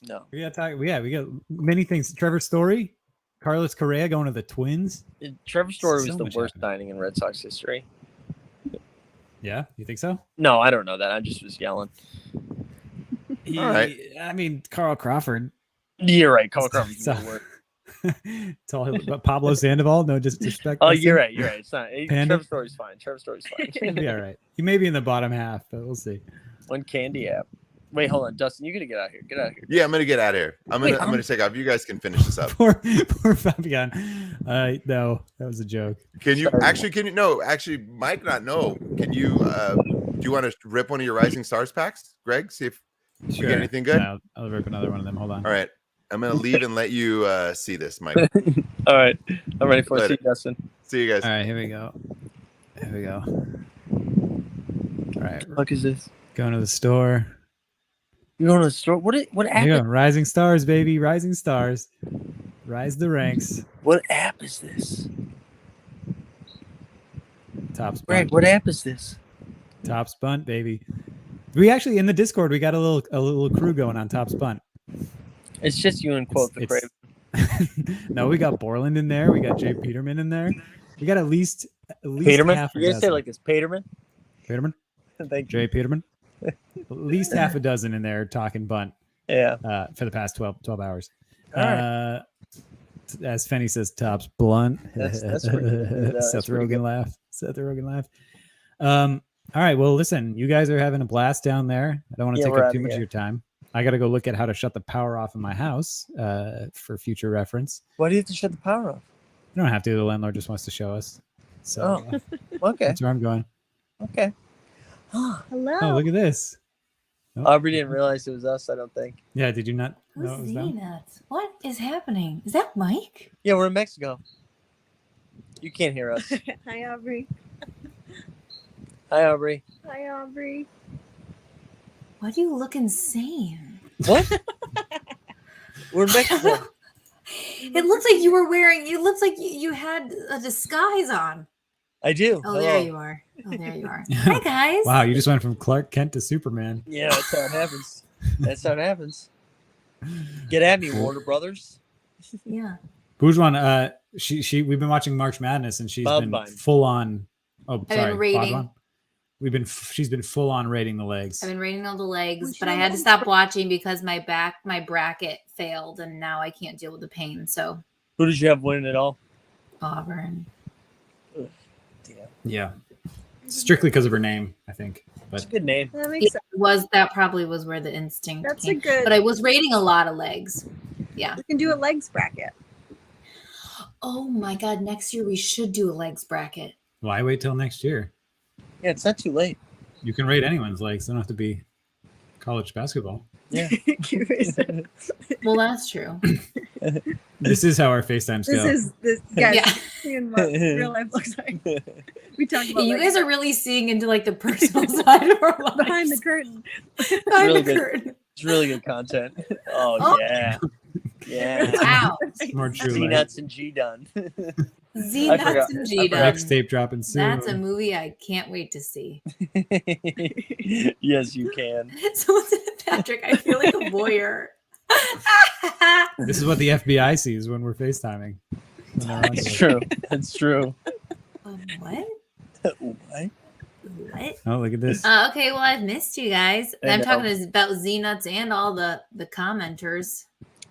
no. We gotta talk. Yeah, we got many things. Trevor Story, Carlos Correa going to the Twins. Trevor Story was So the much worst happening. signing in Red Sox history. Yeah, you think so? No, I don't know that. I just was yelling. All right. I mean, Carl Crawford. You're right. Carl Crawford's So- the worst. it's all but Pablo Sandoval. No disrespect. Oh, Dustin. you're right. You're right. It's not. Panda? Trevor Story's fine. Trevor Story's fine. He'll be all right. He may be in the bottom half, but we'll see. One candy app. Wait, hold on, Dustin. You gotta get out here. Get out of here. Yeah, I'm gonna get out of here. I'm Wait, gonna take off. You guys can finish this up. Poor Fabian. No, that was a joke. Can you Sorry. actually Mike not know. Can you do you want to rip one of your Rising Stars packs, Greg? See if you get anything good? Yeah, I'll rip another one of them. Hold on. All right. I'm gonna leave and let you see this, Mike. All right, I'm ready for it. See Later. you, Dustin. See you guys. All right, here we go. Here we go. All right, What the fuck is this? going to the store. You going to the store? What There you app? go. Rising stars, baby. Rising stars. Rise the ranks. What app is this? Top Bunt. Greg, what app is this? Top Bunt, baby. We actually in the Discord we got a little crew going on Top Bunt. It's just you and Quote the Craven. No, we got Borland in there. We got Jay Peterman in there. We got at least Peterman? half a You're gonna say dozen. it like this, Peterman? Peterman? Thank you. Jay Peterman? At least half a dozen in there talking bunt Yeah. for the past 12 hours. All right. As Fenny says, Tops blunt. That's pretty good. That's Seth pretty Rogen good. laugh. Seth Rogen laugh. All right. Well, listen, you guys are having a blast down there. I don't want to Yeah, take we're up outta too much of here. your time. I got to go look at how to shut the power off in my house for future reference. Why do you have to shut the power off? You don't have to. The landlord just wants to show us. So Okay. that's where I'm going. Okay. Hello. Oh, look at this. Oh, Aubrey didn't realize it was us, I don't think. Yeah, did you not know Who's it was them? Znuts? What is happening? Is that Mike? Yeah, we're in Mexico. You can't hear us. Hi, Aubrey. Hi, Aubrey. Hi, Aubrey. Why do you look insane? What? We're in Mexico. It looks like you were wearing. It looks like you had a disguise on. I do. Oh, Hello. there you are. Oh, there you are. Hi, guys. Wow, you just went from Clark Kent to Superman. Yeah, that's how it happens. That's how it happens. Get at me, Warner Brothers. Yeah. Bourgeois, we've been watching March Madness and she's been Boudin. full on. Oh, been sorry, rating. Boudin. She's been full on rating the legs. I've been rating all the legs, Which but I one had to is stop watching because my bracket failed, and now I can't deal with the pain. So Who did you have winning it all? Auburn. Yeah, strictly because of her name, I think. That's a But good name. That makes sense. That probably was where the instinct That's a came. good. But I was rating a lot of legs. Yeah. We can do a legs bracket. Oh my God! Next year we should do a legs bracket. why wait till next year? Yeah, it's not too late. You can rate anyone's legs. They don't have to be college basketball. Yeah. Well, that's true. This is how our FaceTimes go. This guys. Yeah. Seeing what real life looks like. We talked about You legs guys are really seeing into like the personal side of our lives. behind the curtain. Behind really the good. curtain. It's really good content. Oh, Oh. yeah. Yeah. Wow. More true. Z-Nuts and G-Done. Z I nuts forgot. and G Rex dubs. tape dropping soon. That's a movie I can't wait to see. Yes, you can. Someone said, Patrick, I feel like a voyeur. This is what the FBI sees when we're FaceTiming. When they're on It's to us. true. It's true. What? What? What? Oh, look at this. Okay, well, I've missed you guys. I I'm know. talking about Z Nuts and all the commenters.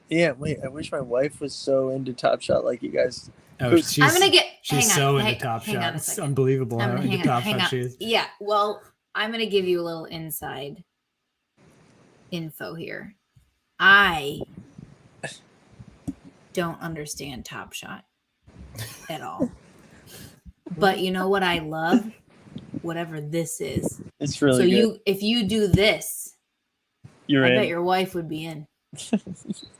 Yeah, wait. I wish my wife was so into Top Shot like you guys. Oh, she's, I'm gonna get. she's hang so on, into Top hang on Shot. a It's second. unbelievable how into Top Shot she is. Yeah, well, I'm gonna give you a little inside info here. I don't understand Top Shot at all. But you know what I love? Whatever this is. It's really So good. if you do this, You're I in. bet your wife would be in.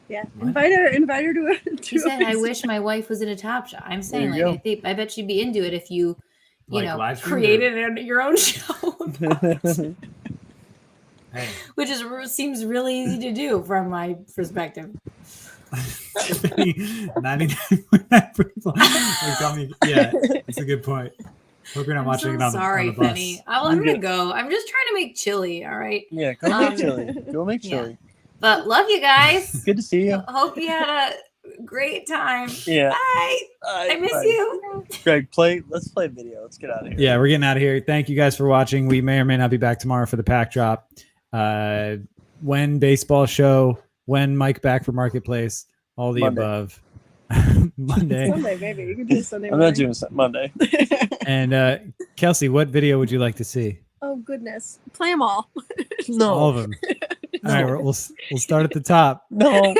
Yeah. What? Invite her to a She said, "I wish my wife was in a Top Shot." I'm saying, There like, you I bet she'd be into it if you Like know, live stream or- created your own show, Hey. which seems really easy to do from my perspective. 99.9 people. Like, tell me, yeah, it's a good point. Hope you're not I'm watching so it on sorry, the bus. Penny. I'm You gonna get- go. I'm just trying to make chili. All right, Yeah, go make Um, chili. Go make yeah. chili. but love you guys. Good to see you. Hope you had a great time. Yeah. Bye. I miss Bye. you. Greg, let's play video. Let's get out of here. Yeah, we're getting out of here. Thank you guys for watching. We may or may not be back tomorrow for the pack drop. When baseball show, when Mike back for Marketplace, all the Monday. above. Monday. Sunday, maybe. You can do Sunday. I'm not morning. doing Monday. And Kelsey, what video would you like to see? Oh goodness. Play them all. No. All of them. All right, we'll start at the top. No.